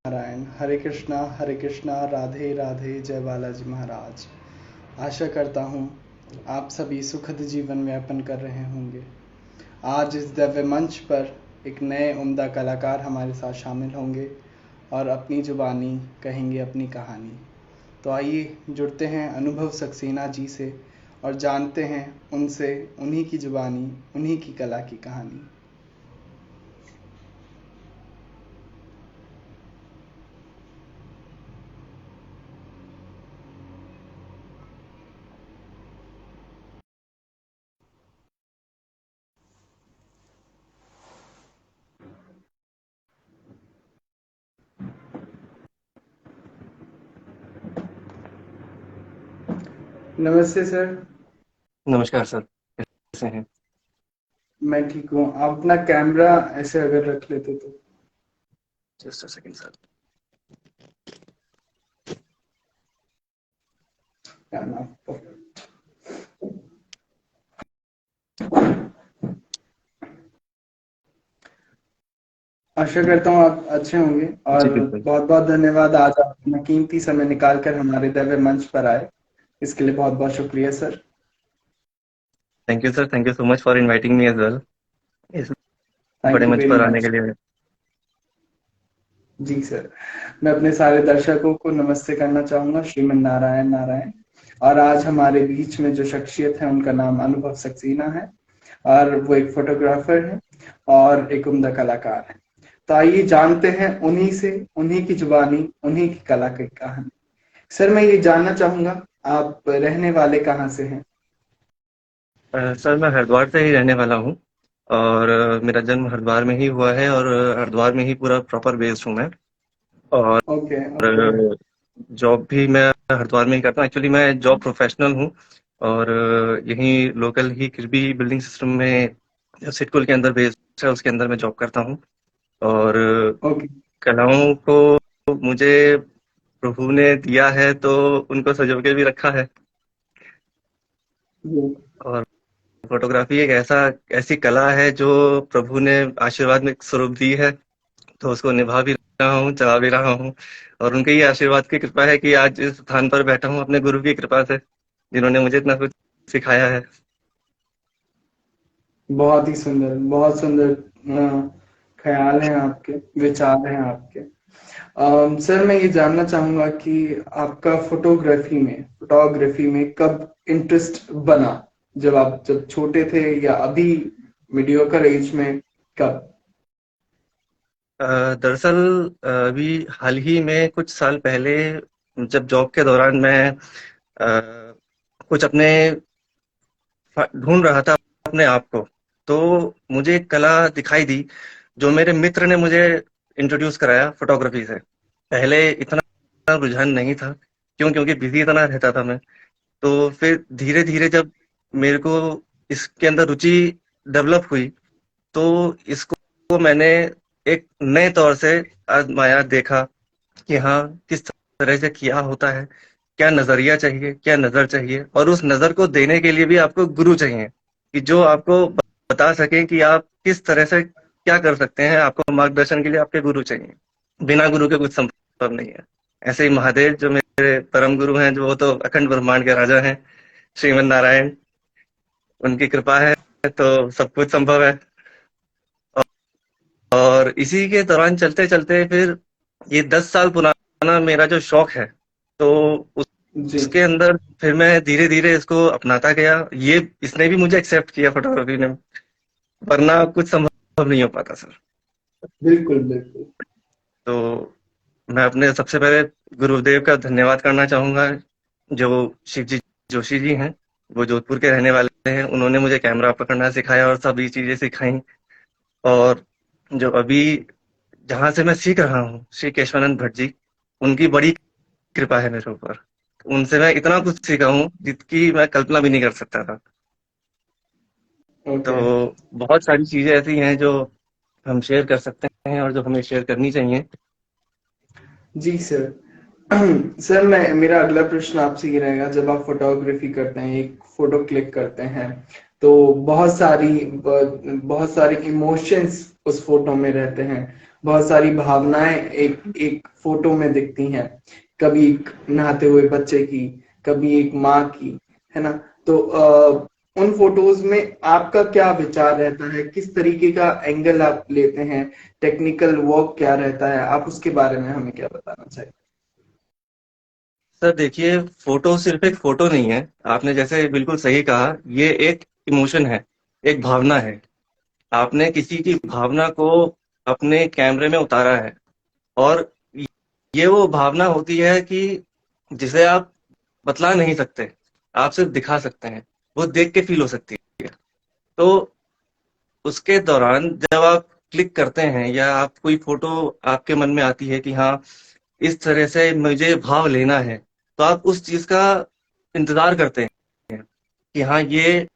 नारायण। हरे कृष्णा, राधे राधे, जय बालाजी महाराज। आशा करता हूँ आप सभी सुखद जीवन यापन कर रहे होंगे। आज इस दिव्य मंच पर एक नए उम्दा कलाकार हमारे साथ शामिल होंगे और अपनी जुबानी कहेंगे अपनी कहानी। तो आइए जुड़ते हैं अनुभव सक्सेना जी से और जानते हैं उनसे उन्हीं की जुबानी, उन्हीं की कला की कहानी। नमस्ते सर। नमस्कार सर, कैसे हैं? मैं ठीक हूँ। आप अपना कैमरा ऐसे अगर रख लेते तो। Just a second sir. क्या नाम? आशा करता हूँ आप अच्छे होंगे जी और बिल्कुल। बहुत बहुत धन्यवाद आज आप अपना कीमती समय निकाल कर हमारे दिव्य मंच पर आए। इसके लिए बहुत बहुत शुक्रिया sir. Thank you sir, thank you so much for inviting me as well इस बड़े थैंक यू मंच वेरी पर आने मच। के लिए। जी सर। मैं अपने सारे दर्शकों को नमस्ते करना चाहूंगा। श्रीमन नारायण नारायण। और आज हमारे बीच में जो शख्सियत है उनका नाम अनुभव सक्सेना है और वो एक फोटोग्राफर है और एक उम्दा कलाकार है। तो आइए जानते हैं उन्हीं से, उन्हीं की जुबानी, उन्हीं की कला की कहानी। सर मैं ये जानना चाहूंगा आप रहने वाले कहाँ से हैं? सर मैं हरिद्वार से ही रहने वाला हूँ और मेरा जन्म हरिद्वार में ही हुआ है और हरिद्वार में ही पूरा प्रॉपर बेस्ड हूँ मैं। और ओके ओके। जॉब भी मैं हरिद्वार में ही करता हूँ। एक्चुअली मैं जॉब प्रोफेशनल हूँ और यहीं लोकल ही किरबी बिल्डिंग सिस्टम में सिटकुल के अंदर बेस्ड है, उसके अंदर मैं जॉब करता हूँ। और ओके। कलाओं को मुझे प्रभु ने दिया है तो उनको संजो के भी रखा है। जी। और फोटोग्राफी एक ऐसी कला है जो प्रभु ने आशीर्वाद में स्वरूप दी है, तो उसको निभा भी रहा हूँ, चला भी रहा हूँ। और उनके ही आशीर्वाद की कृपा है कि आज इस स्थान पर बैठा हूँ अपने गुरु की कृपा से, जिन्होंने मुझे इतना कुछ सिखाया है। बहुत ही सुंदर, बहुत सुंदर ख्याल हैं आपके, विचार हैं आपके। सर मैं ये जानना चाहूंगा कि आपका फोटोग्राफी में कब इंटरेस्ट बना? जब छोटे थे या अभी मीडियोकर एज में? कब? दरअसल अभी हाल ही में कुछ साल पहले जब जॉब के दौरान मैं कुछ अपने ढूंढ रहा था अपने आप को, तो मुझे एक कला दिखाई दी जो मेरे मित्र ने मुझे इंट्रोड्यूस कराया फोटोग्राफी से। पहले इतना रुझान नहीं था, क्योंकि बिजी इतना रहता था मैं। तो फिर धीरे धीरे जब मेरे को इसके अंदर रुचि डेवलप हुई, तो इसको मैंने एक नए तौर से आजमाया, देखा कि हाँ, किस तरह से किया होता है, क्या नजरिया चाहिए, क्या नजर चाहिए, और उस नजर को देने के लिए भी आपको गुरु चाहिए कि जो आपको बता सके कि आप किस तरह से क्या कर सकते हैं। आपको मार्गदर्शन के लिए आपके गुरु चाहिए, बिना गुरु के कुछ संभव नहीं है। ऐसे ही महादेव जो मेरे परम गुरु हैं, जो वो तो अखंड ब्रह्मांड के राजा हैं, श्रीमन नारायण, उनकी कृपा है तो सब कुछ संभव है। और इसी के दौरान चलते चलते फिर ये 10 साल पुराना मेरा जो शौक है, तो जी। उसके अंदर फिर मैं धीरे धीरे इसको अपनाता गया। ये इसने भी मुझे एक्सेप्ट किया, फोटोग्राफी ने, वरना कुछ संभव नहीं हो पाता सर। बिल्कुल बिल्कुल। तो मैं अपने सबसे पहले गुरुदेव का धन्यवाद करना चाहूंगा, जो शिव जी जोशी जी हैं। वो जोधपुर के रहने वाले हैं, उन्होंने मुझे कैमरा पकड़ना सिखाया और सभी चीजें सिखाई। और जो अभी जहां से मैं सीख रहा हूँ, श्री केशवानंद भट्ट जी, उनकी बड़ी कृपा है मेरे ऊपर। उनसे मैं इतना कुछ सीखा हूँ जिसकी मैं कल्पना भी नहीं कर सकता था। तो ओके। बहुत सारी चीजें ऐसी हैं जो हम शेयर कर सकते हैं और जो हमें शेयर करनी चाहिए। जी सर। सर मैं मेरा अगला प्रश्न आपसे ये रहेगा, जब आप फोटोग्राफी करते हैं, एक फोटो क्लिक करते हैं, तो बहुत सारी इमोशंस उस फोटो में रहते हैं। बहुत सारी भावनाएं एक एक फोटो में दिखती हैं। कभी एक नहाते हुए बच्चे की, कभी एक माँ की, है ना। तो उन फोटोज में आपका क्या विचार रहता है, किस तरीके का एंगल आप लेते हैं, टेक्निकल वर्क क्या रहता है, आप उसके बारे में हमें क्या बताना चाहिए। सर देखिए, फोटो सिर्फ एक फोटो नहीं है। आपने जैसे बिल्कुल सही कहा, ये एक इमोशन है, एक भावना है। आपने किसी की भावना को अपने कैमरे में उतारा है, और ये वो भावना होती है कि जिसे आप बतला नहीं सकते, आप सिर्फ दिखा सकते हैं। वो देख के फील हो सकती है। तो उसके दौरान जब आप क्लिक करते हैं या आप कोई फोटो आपके मन में आती है कि हाँ, इस तरह से मुझे भाव लेना है, तो आप उस चीज का इंतजार करते हैं कि हाँ, ये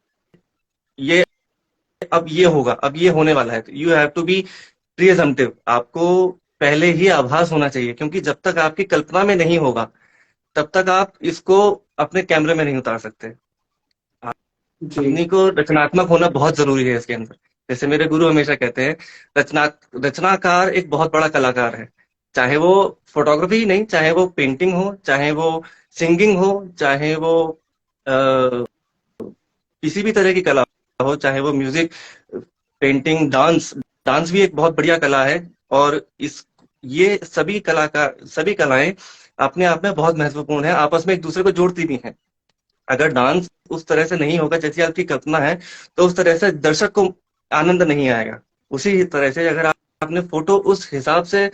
अब ये होगा, अब ये होने वाला है। You have to be presumptive. आपको पहले ही आभास होना चाहिए, क्योंकि जब तक आपकी कल्पना में नहीं होगा, तब तक आप इसको अपने कैमरे में नहीं उतार सकते। जी अपनी को रचनात्मक होना बहुत जरूरी है इसके अंदर। जैसे मेरे गुरु हमेशा कहते हैं, रचना रचनाकार एक बहुत बड़ा कलाकार है। चाहे वो फोटोग्राफी ही नहीं, चाहे वो पेंटिंग हो, चाहे वो सिंगिंग हो, चाहे वो अ, किसी भी तरह की कला हो, चाहे वो म्यूजिक, पेंटिंग, डांस। डांस भी एक बहुत बढ़िया कला है। और इस ये सभी कलाएं अपने आप में बहुत महत्वपूर्ण है, आपस में एक दूसरे को जोड़ती भी हैं। अगर डांस उस तरह से नहीं होगा जैसी आपकी कल्पना है, तो उस तरह से दर्शक को आनंद नहीं आएगा। उसी तरह से अगर आपने फोटो उस हिसाब से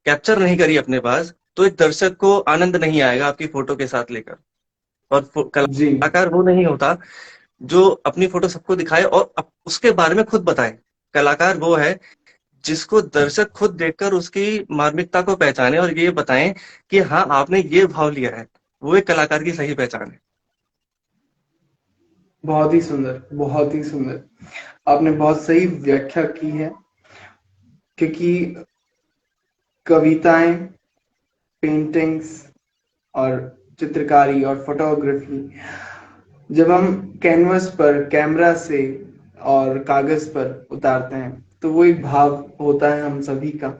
कैप्चर नहीं करी अपने पास, तो एक दर्शक को आनंद नहीं आएगा आपकी फोटो के साथ लेकर। और जी कलाकार वो नहीं होता जो अपनी फोटो सबको दिखाए और उसके बारे में खुद बताए। कलाकार वो है जिसको दर्शक खुद देखकर उसकी मार्मिकता को पहचाने और ये बताएं कि हाँ, आपने ये भाव लिया है। वो एक कलाकार की सही पहचान है। बहुत ही सुंदर, बहुत ही सुंदर। आपने बहुत सही व्याख्या की है, क्योंकि कविताएं, पेंटिंग्स और चित्रकारी और फोटोग्राफी जब हम कैनवस पर कैमरा से और कागज पर उतारते हैं, तो वो एक भाव होता है हम सभी का।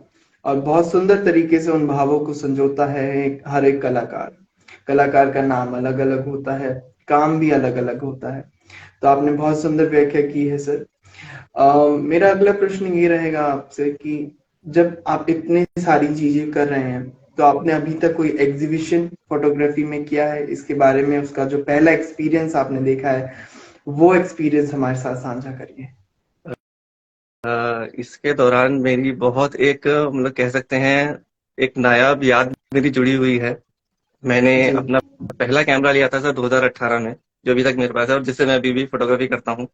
और बहुत सुंदर तरीके से उन भावों को संजोता है हर एक कलाकार। कलाकार का नाम अलग अलग होता है, काम भी अलग अलग होता है। तो आपने बहुत सुंदर व्याख्या की है सर। मेरा अगला प्रश्न ये रहेगा आपसे कि जब आप इतनी सारी चीजें कर रहे हैं, तो आपने अभी तक कोई एग्जीबिशन फोटोग्राफी में किया है? इसके बारे में, उसका जो पहला एक्सपीरियंस आपने देखा है, वो एक्सपीरियंस हमारे साथ साझा करिए। इसके दौरान मेरी बहुत एक, मतलब कह सकते हैं, एक नायाब याद मेरी जुड़ी हुई है। मैंने जी अपना पहला कैमरा लिया था सर 2018 में, जो अभी तक मेरे पास है और जिससे मैं अभी भी फोटोग्राफी करता हूँ।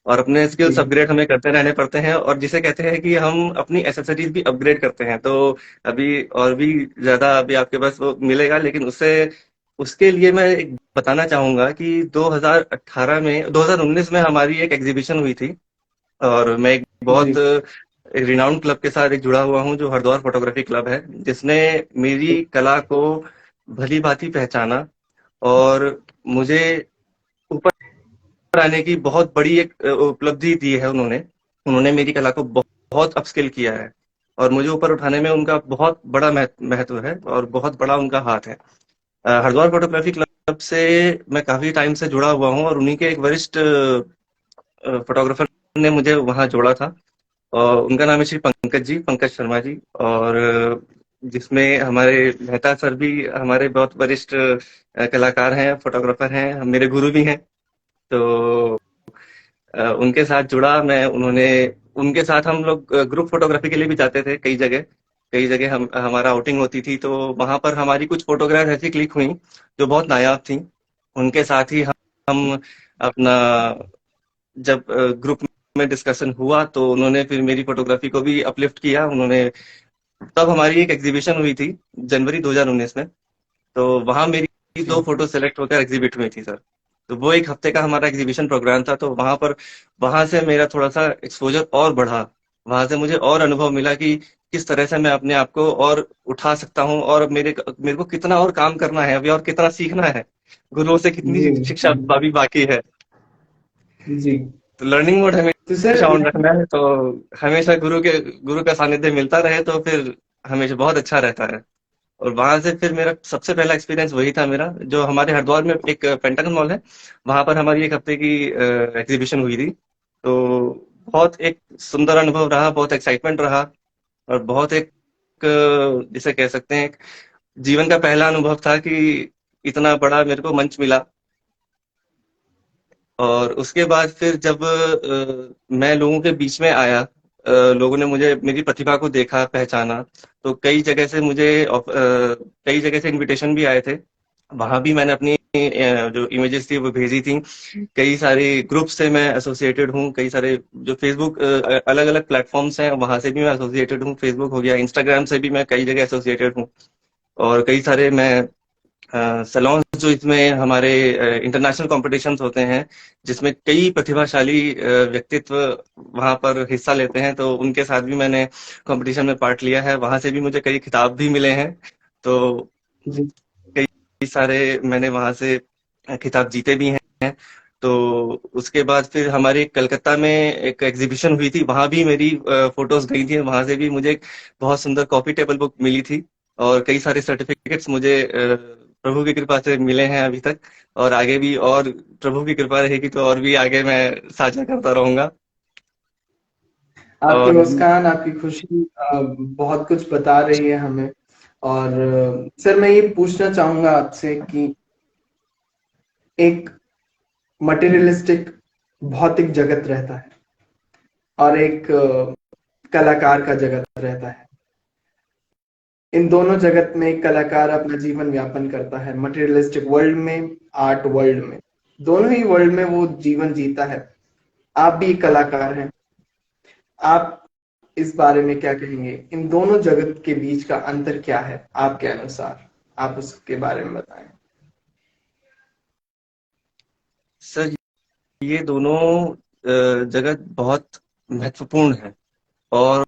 और अपने जी स्किल्स अपग्रेड हमें करते रहने पड़ते हैं, और जिसे कहते हैं कि हम अपनी एसेसरीज भी अपग्रेड करते हैं। तो अभी और भी ज्यादा अभी आपके पास वो मिलेगा, लेकिन उससे उसके लिए मैं एक बताना चाहूंगा कि 2019 में हमारी एक एग्जीबिशन हुई थी। और मैं एक बहुत जी एक रिनाउंड क्लब के साथ एक जुड़ा हुआ हूँ, जो हरिद्वार फोटोग्राफी क्लब है, जिसने मेरी कला को भली भांति पहचाना और मुझे ऊपर आने की बहुत बड़ी एक उपलब्धि दी है उन्होंने। उन्होंने मेरी कला को बहुत अपस्किल किया है, और मुझे ऊपर उठाने में उनका बहुत बड़ा महत्व है और बहुत बड़ा उनका हाथ है। हरिद्वार फोटोग्राफी क्लब से मैं काफी टाइम से जुड़ा हुआ हूँ, और उन्हीं के एक वरिष्ठ फोटोग्राफर ने मुझे वहां जोड़ा था। और उनका नाम है श्री पंकज शर्मा जी। और जिसमें हमारे मेहता सर भी हमारे बहुत वरिष्ठ कलाकार हैं, फोटोग्राफर हैं, मेरे गुरु भी हैं। तो उनके साथ जुड़ा मैं। उन्होंने उनके साथ हम लोग ग्रुप फोटोग्राफी के लिए भी जाते थे कई जगह हम हमारा आउटिंग होती थी, तो वहां पर हमारी कुछ फोटोग्राफ ऐसी क्लिक हुई जो बहुत नायाब थी। उनके साथ ही हम अपना, जब ग्रुप में डिस्कशन हुआ, तो उन्होंने फिर मेरी फोटोग्राफी को भी अपलिफ्ट किया उन्होंने। तब हमारी एक एग्जीबिशन हुई थी जनवरी 2019 में। तो वहां मेरी जी दो फोटो सेलेक्ट होकर एग्जीबिट हुई थी सर। तो वो एक हफ्ते का हमारा एग्जीबिशन प्रोग्राम था। तो वहां से मेरा थोड़ा सा एक्सपोजर और बढ़ा। वहां से मुझे और अनुभव मिला कि किस तरह से मैं अपने आप को और उठा सकता हूँ, और मेरे को कितना और काम करना है अभी, और कितना सीखना है, गुरुओं से जी कितनी शिक्षा अभी बाकी है। जी लर्निंग मोड तो सर हमेशा ऑन रखना है, तो हमेशा गुरु का सानिध्य मिलता रहे तो फिर हमेशा बहुत अच्छा रहता है। और वहां से फिर मेरा सबसे पहला एक्सपीरियंस वही था मेरा, जो हमारे हरिद्वार में एक पेंटागन मॉल है, वहां पर हमारी एक हफ्ते की एग्जीबिशन हुई थी। तो बहुत एक सुंदर अनुभव रहा, बहुत एक्साइटमेंट रहा, और बहुत एक जिसे कह सकते हैं, एक जीवन का पहला अनुभव था कि इतना बड़ा मेरे को मंच मिला। और उसके बाद फिर जब मैं लोगों के बीच में आया, लोगों ने मुझे मेरी प्रतिभा को देखा, पहचाना, तो कई जगह से इनविटेशन भी आए थे। वहां भी मैंने अपनी जो इमेजेस थी वो भेजी थी। कई सारे ग्रुप से मैं एसोसिएटेड हूँ, कई सारे जो फेसबुक अलग अलग प्लेटफॉर्म्स हैं वहां से भी मैं एसोसिएटेड हूँ, फेसबुक हो गया, इंस्टाग्राम से भी मैं कई जगह एसोसिएटेड हूँ। और कई सारे मैं सलोन्स जो इसमें हमारे इंटरनेशनल कॉम्पिटिशन्स होते हैं, जिसमें कई प्रतिभाशाली व्यक्तित्व वहां पर हिस्सा लेते हैं, तो उनके साथ भी मैंने कंपटीशन में पार्ट लिया है। वहां से भी मुझे कई खिताब भी मिले हैं। तो जी। कई सारे मैंने वहां से खिताब जीते भी हैं। तो उसके बाद फिर हमारे कलकत्ता में एक एग्जीबिशन हुई थी, वहां भी मेरी फोटोज गई थी, वहां से भी मुझे एक बहुत सुंदर कॉपी टेबल बुक मिली थी। और कई सारे सर्टिफिकेट्स मुझे प्रभु की कृपा से मिले हैं अभी तक। और आगे भी, और प्रभु की कृपा रहेगी तो और भी आगे मैं साझा करता रहूंगा। आपकी और मुस्कान, आपकी खुशी बहुत कुछ बता रही है हमें। और सर मैं ये पूछना चाहूंगा आपसे कि एक मटेरियलिस्टिक भौतिक जगत रहता है और एक कलाकार का जगत रहता है। इन दोनों जगत में एक कलाकार अपना जीवन व्यापन करता है, मटेरियलिस्टिक वर्ल्ड में, आर्ट वर्ल्ड में। दोनों ही वर्ल्ड में वो जीवन जीता है। आप भी एक कलाकार हैं। आप इस बारे में क्या कहेंगे? इन दोनों जगत के बीच का अंतर क्या है आपके अनुसार? आप उसके बारे में बताएं। सर, ये दोनों जगत बहुत महत्वपूर्ण है। और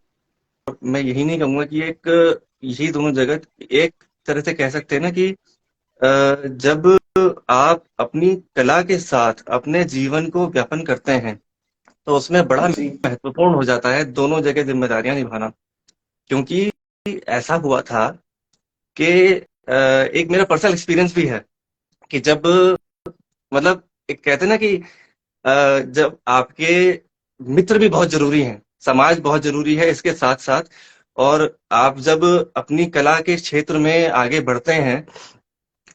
मैं यही नहीं कहूंगा कि यही दोनों जगत, एक तरह से कह सकते हैं ना कि जब आप अपनी कला के साथ अपने जीवन को व्यापन करते हैं, तो उसमें बड़ा जी। महत्वपूर्ण हो जाता है दोनों जगह जिम्मेदारियां निभाना। क्योंकि ऐसा हुआ था कि एक मेरा पर्सनल एक्सपीरियंस भी है कि जब, मतलब, एक कहते हैं ना कि जब आपके मित्र भी बहुत जरूरी हैं, समाज बहुत जरूरी है इसके साथ साथ। और आप जब अपनी कला के क्षेत्र में आगे बढ़ते हैं,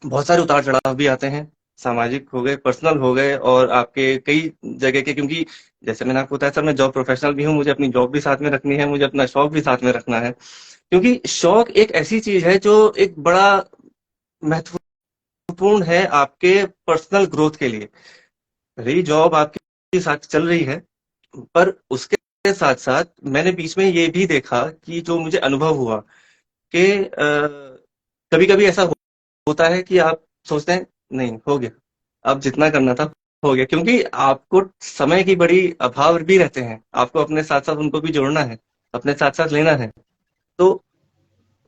बहुत सारे उतार चढ़ाव भी आते हैं, सामाजिक हो गए, पर्सनल हो गए, और आपके कई जगह के, क्योंकि जैसे मैंने आपको बताया सर, मैं जॉब प्रोफेशनल भी हूँ, मुझे अपनी जॉब भी साथ में रखनी है, मुझे अपना शौक भी साथ में रखना है। क्योंकि शौक एक ऐसी चीज है जो एक बड़ा महत्वपूर्ण है आपके पर्सनल ग्रोथ के लिए। रही जॉब आपके साथ चल रही है, पर उसके साथ साथ मैंने बीच में ये भी देखा कि जो मुझे अनुभव हुआ कि कभी कभी ऐसा होता है कि आप सोचते हैं नहीं हो गया, अब जितना करना था हो गया, क्योंकि आपको समय की बड़ी अभाव भी रहते हैं, आपको अपने साथ साथ उनको भी जोड़ना है, अपने साथ साथ लेना है। तो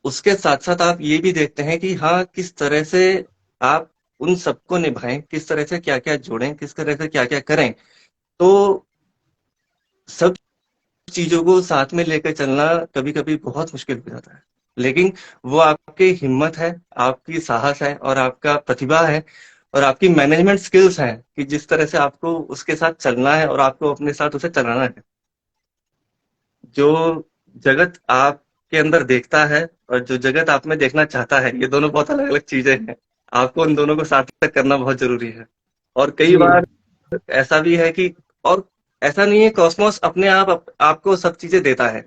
उसके साथ साथ आप ये भी देखते हैं कि हाँ, किस तरह से आप उन सबको निभाएं, किस तरह से क्या क्या जोड़ें, किस तरह से क्या क्या करें। तो सब चीजों को साथ में लेकर चलना कभी कभी बहुत मुश्किल हो जाता है। लेकिन वो आपकी हिम्मत है, आपकी साहस है, और आपका प्रतिभा है, और आपकी मैनेजमेंट स्किल्स हैं कि जिस तरह से आपको उसके साथ चलना है और आपको अपने साथ उसे चलाना है। जो जगत आपके अंदर देखता है और जो जगत आप में देखना चाहता है, ये दोनों बहुत अलग अलग चीजें हैं। आपको उन दोनों को सार्थक करना बहुत जरूरी है। और कई जी। बार ऐसा भी है कि, और ऐसा नहीं है, कॉस्मोस अपने आपको सब चीजें देता है।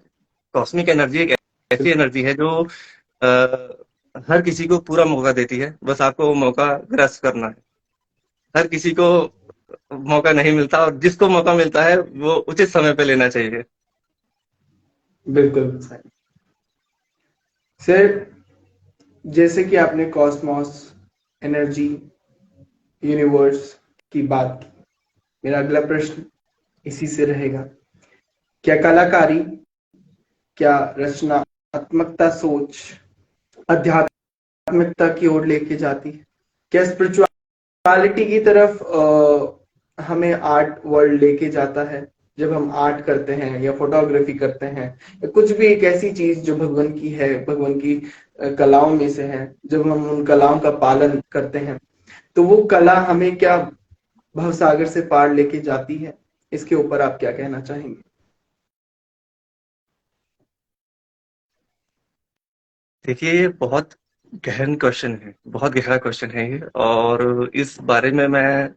कॉस्मिक एनर्जी एक ऐसी एनर्जी है जो हर किसी को पूरा मौका देती है, बस आपको वो मौका ग्रस्त करना है। हर किसी को मौका नहीं मिलता, और जिसको मौका मिलता है वो उचित समय पे लेना चाहिए। बिल्कुल सही। सर जैसे कि आपने कॉस्मोस, एनर्जी, यूनिवर्स की बात की, मेरा अगला प्रश्न इसी से रहेगा। क्या कलाकारी, क्या रचनात्मकता सोच आध्यात्मिकता की ओर लेके जाती है? क्या स्पिरिचुअलिटी की तरफ हमें आर्ट वर्ल्ड लेके जाता है। जब हम आर्ट करते हैं या फोटोग्राफी करते हैं या कुछ भी एक ऐसी चीज जो भगवान की है, भगवान की कलाओं में से है, जब हम उन कलाओं का पालन करते हैं तो वो कला हमें क्या भवसागर से पार लेके जाती है। इसके ऊपर आप क्या कहना चाहेंगे? देखिए, ये बहुत गहन क्वेश्चन है, बहुत गहरा क्वेश्चन है ये। और इस बारे में मैं,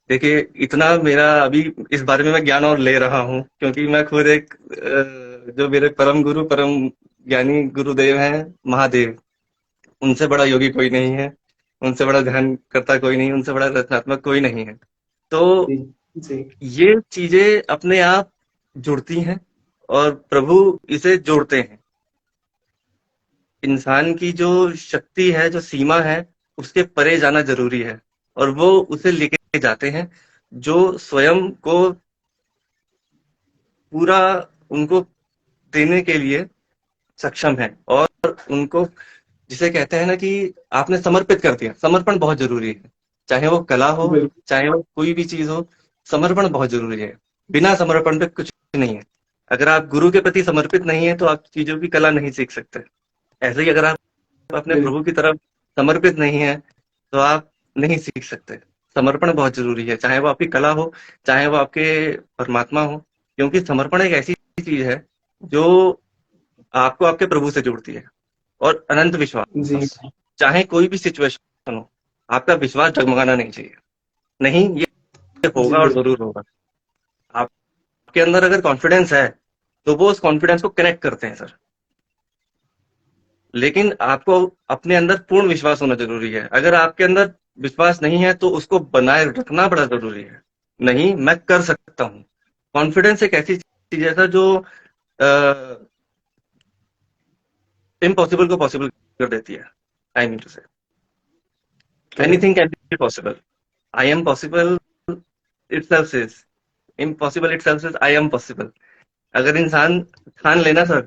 देखिए, इतना मेरा अभी इस बारे में मैं ज्ञान और ले रहा हूँ, क्योंकि मैं खुद एक जो मेरे परम गुरु, परम ज्ञानी गुरुदेव हैं, महादेव, उनसे बड़ा योगी कोई नहीं है, उनसे बड़ा ध्यान करता कोई नहीं, उनसे बड़ा रचनात्मक कोई नहीं है। तो जी जी। ये चीजें अपने आप जुड़ती हैं और प्रभु इसे जोड़ते हैं। इंसान की जो शक्ति है, जो सीमा है, उसके परे जाना जरूरी है, और वो उसे लेके जाते हैं जो स्वयं को पूरा उनको देने के लिए सक्षम है। और उनको, जिसे कहते हैं ना कि आपने समर्पित कर दिया, समर्पण बहुत जरूरी है। चाहे वो कला हो, बिल्कुल चाहे वो कोई भी चीज हो, समर्पण बहुत जरूरी है। बिना समर्पण पे कुछ नहीं है। अगर आप गुरु के प्रति समर्पित नहीं है तो आप चीजों की कला नहीं सीख सकते। ऐसे ही अगर आप अपने बिल्कुल। प्रभु की तरफ समर्पित नहीं है तो आप नहीं सीख सकते। समर्पण बहुत जरूरी है, चाहे वो आपकी कला हो, चाहे वो आपके परमात्मा हो। क्योंकि समर्पण एक ऐसी चीज है जो आपको आपके प्रभु से जोड़ती है। और अनंत जी विश्वास, चाहे कोई भी सिचुएशन हो, आपका विश्वास डगमगाना नहीं चाहिए। नहीं, ये जी। होगा और बिल्कुल जरूर होगा। आपके अंदर अगर कॉन्फिडेंस है तो वो उस कॉन्फिडेंस को कनेक्ट करते हैं सर। लेकिन आपको अपने अंदर पूर्ण विश्वास होना जरूरी है। अगर आपके अंदर विश्वास नहीं है तो उसको बनाए रखना बड़ा जरूरी है। नहीं, मैं कर सकता हूँ। कॉन्फिडेंस एक ऐसी चीज है सर जो इम्पॉसिबल को पॉसिबल कर देती है। आई मीन टू से correct. Anything can be possible. I am possible itself is impossible itself is I am possible। अगर इंसान ठान लेना सर,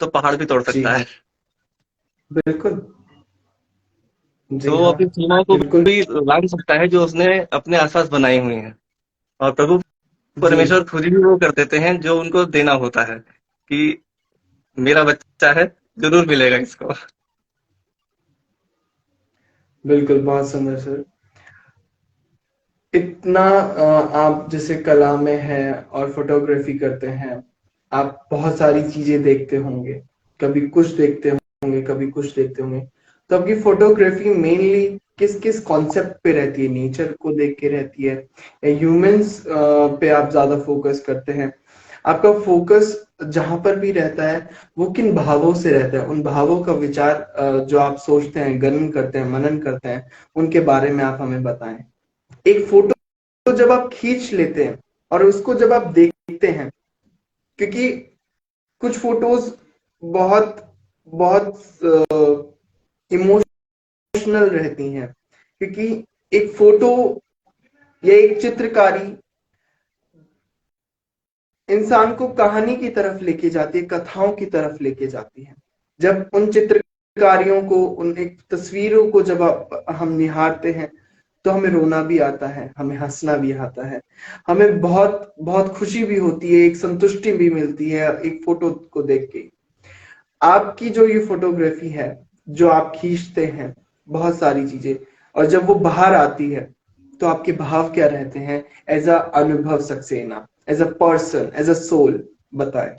तो पहाड़ भी तोड़ जी सकता है। बिल्कुल। जी तो हाँ। अपनी सीमाओं को बिल्कुल। भी लांग सकता है जो उसने अपने आसपास बनाई हुई हैं। और प्रभु जी परमेश्वर खुद ही वो कर देते हैं जो उनको देना होता है, कि मेरा बच्चा है, जरूर मिलेगा इसको। बिल्कुल, बहुत सुंदर सर। इतना आप जैसे कला में हैं और फोटोग्राफी करते हैं, आप बहुत सारी चीजें देखते होंगे। कभी कुछ देखते होंगे, कभी कुछ देखते होंगे। तो आपकी फोटोग्राफी मेनली किस किस कॉन्सेप्ट पे रहती है? नेचर को देख के रहती है या ह्यूमंस पे आप ज्यादा फोकस करते हैं? आपका फोकस जहां पर भी रहता है वो किन भावों से रहता है? उन भावों का विचार जो आप सोचते हैं, गणन करते हैं, मनन करते हैं, उनके बारे में आप हमें बताएं। एक फोटो जब आप खींच लेते हैं और उसको जब आप देखते हैं, क्योंकि कुछ फोटोज बहुत बहुत इमोशनल रहती हैं, क्योंकि एक फोटो या एक चित्रकारी इंसान को कहानी की तरफ लेके जाती है, कथाओं की तरफ लेके जाती है। जब उन चित्रकारियों को, उन एक तस्वीरों को जब हम निहारते हैं तो हमें रोना भी आता है, हमें हंसना भी आता है, हमें बहुत बहुत खुशी भी होती है, एक संतुष्टि भी मिलती है एक फोटो को देख के। आपकी जो ये फोटोग्राफी है, जो आप खींचते हैं बहुत सारी चीजें, और जब वो बाहर आती है तो आपके भाव क्या रहते हैं? As a Anubhav Saxena, as a person, as a soul, बताएं।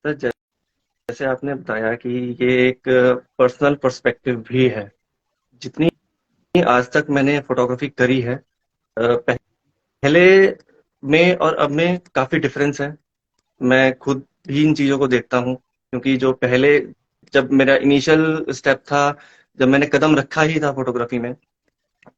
सर, जैसे आपने बताया कि ये एक पर्सनल पर्सपेक्टिव भी है। जितनी आज तक मैंने फोटोग्राफी करी है, पहले में और अब में काफी डिफरेंस है। मैं खुद भी इन चीजों को देखता हूँ, क्योंकि जो पहले, जब मेरा इनिशियल स्टेप था, जब मैंने कदम रखा ही था फोटोग्राफी में,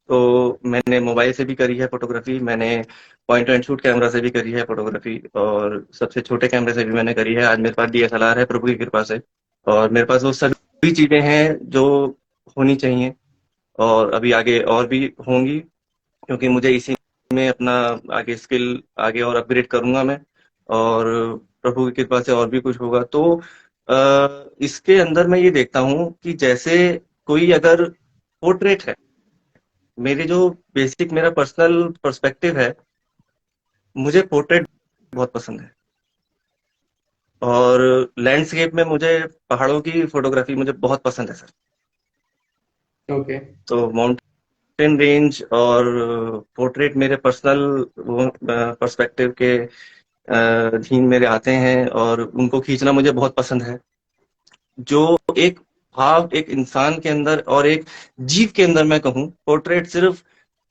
तो मैंने मोबाइल से भी करी है फोटोग्राफी, मैंने पॉइंट एंड शूट कैमरा से भी करी है फोटोग्राफी, और सबसे छोटे कैमरे से भी मैंने करी है। आज मेरे पास डीएसएलआर है, प्रभु की कृपा से। और मेरे पास वो सभी चीजें हैं जो होनी चाहिए, और अभी आगे और भी होंगी, क्योंकि मुझे इसी में अपना आगे स्किल आगे और अपग्रेड करूंगा मैं। और प्रभु की कृपा से और भी कुछ होगा। तो इसके अंदर मैं ये देखता हूँ कि जैसे कोई अगर पोर्ट्रेट है, मेरे जो बेसिक मेरा पर्सनल पर्सपेक्टिव है, मुझे पोर्ट्रेट बहुत पसंद है। और लैंडस्केप में मुझे पहाड़ों की फोटोग्राफी मुझे बहुत पसंद है सर। ओके। तो माउंटेन रेंज और पोर्ट्रेट मेरे पर्सनल पर्सपेक्टिव के धीन मेरे आते हैं, और उनको खींचना मुझे बहुत पसंद है। जो एक भाव एक इंसान के अंदर और एक जीव के अंदर, मैं कहूँ, पोर्ट्रेट सिर्फ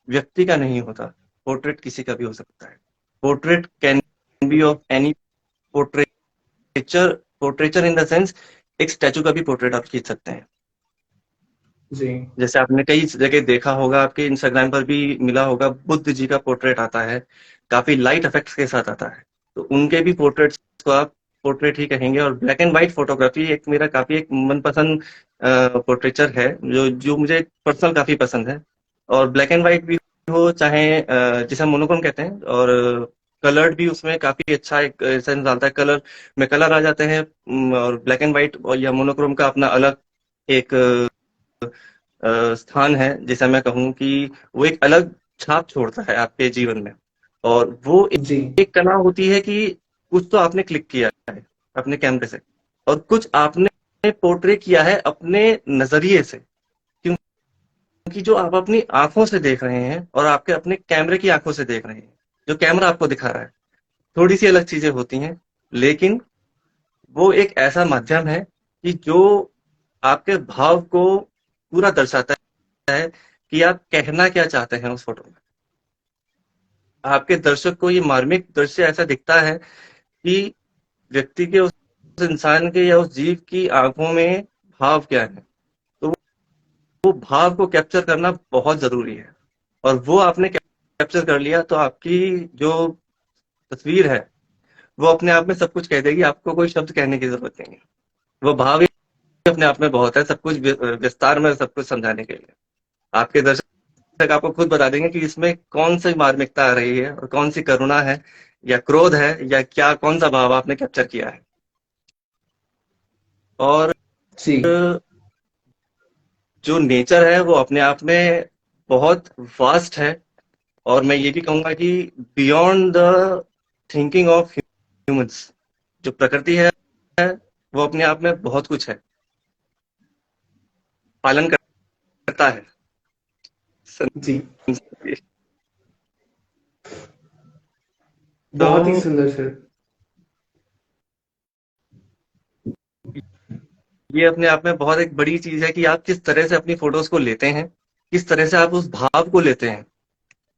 व्यक्ति का नहीं होता, पोर्ट्रेट किसी का भी हो सकता है। Portrait can be of any portraiture. Portraiture in the sense, एक स्टैचू का भी पोर्ट्रेट आप खींच सकते हैं। जी। जैसे आपने कई जगह देखा होगा, आपके इंस्टाग्राम पर भी मिला होगा, बुद्ध जी का पोर्ट्रेट आता है, काफी लाइट इफेक्ट्स के साथ आता है। तो उनके भी पोर्ट्रेट्स को आप पोर्ट्रेट ही कहेंगे। और ब्लैक एंड व्हाइट फोटोग्राफी एक मेरा काफी एक मनपसंद पोर्ट्रेचर है, जो जो मुझे पर्सनल काफी पसंद है। और ब्लैक एंड व्हाइट भी हो, चाहे जिसे हम मोनोक्रोम कहते हैं, और कलर्ड भी उसमें काफी अच्छा एक सेंस डालता है। कलर में कलर आ जाते हैं, और ब्लैक एंड व्हाइट और या मोनोक्रोम का अपना अलग एक स्थान है, जिसे मैं कहूँ कि वो एक अलग छाप छोड़ता है आपके जीवन में। और वो जी। एक कला होती है कि कुछ तो आपने क्लिक किया है अपने कैमरे से, और कुछ आपने पोर्ट्रे किया है अपने नजरिए से। क्योंकि जो आप अपनी आंखों से देख रहे हैं और आपके अपने कैमरे की आंखों से देख रहे हैं, जो कैमरा आपको दिखा रहा है, थोड़ी सी अलग चीजें होती हैं। लेकिन वो एक ऐसा माध्यम है कि जो आपके भाव को पूरा दर्शाता है कि आप कहना क्या चाहते हैं उस फोटो में। आपके दर्शक को ये मार्मिक दृश्य ऐसा दिखता है कि व्यक्ति के, उस इंसान के या उस जीव की आंखों में भाव क्या है। तो वो भाव को कैप्चर करना बहुत जरूरी है। और वो आपने कैप्चर कर लिया तो आपकी जो तस्वीर है वो अपने आप में सब कुछ कह देगी, आपको कोई शब्द कहने की जरूरत नहीं है। वो भाव ही अपने आप में बहुत है, सब कुछ विस्तार में सब कुछ समझाने के लिए। आपके दर्शक आपको खुद बता देंगे कि इसमें कौन सी मार्मिकता आ रही है, और कौन सी करुणा है, या क्रोध है, या क्या, कौन सा भाव आपने कैप्चर किया है। और जी। जो नेचर है वो अपने आप में बहुत वास्ट है। और मैं ये भी कहूंगा कि beyond the thinking of humans, जो प्रकृति है वो अपने आप में बहुत कुछ है, पालन करता है। जी। तो बहुत ही सुंदर सर। ये अपने आप में बहुत एक बड़ी चीज है कि आप किस तरह से अपनी फोटोज को लेते हैं, किस तरह से आप उस भाव को लेते हैं,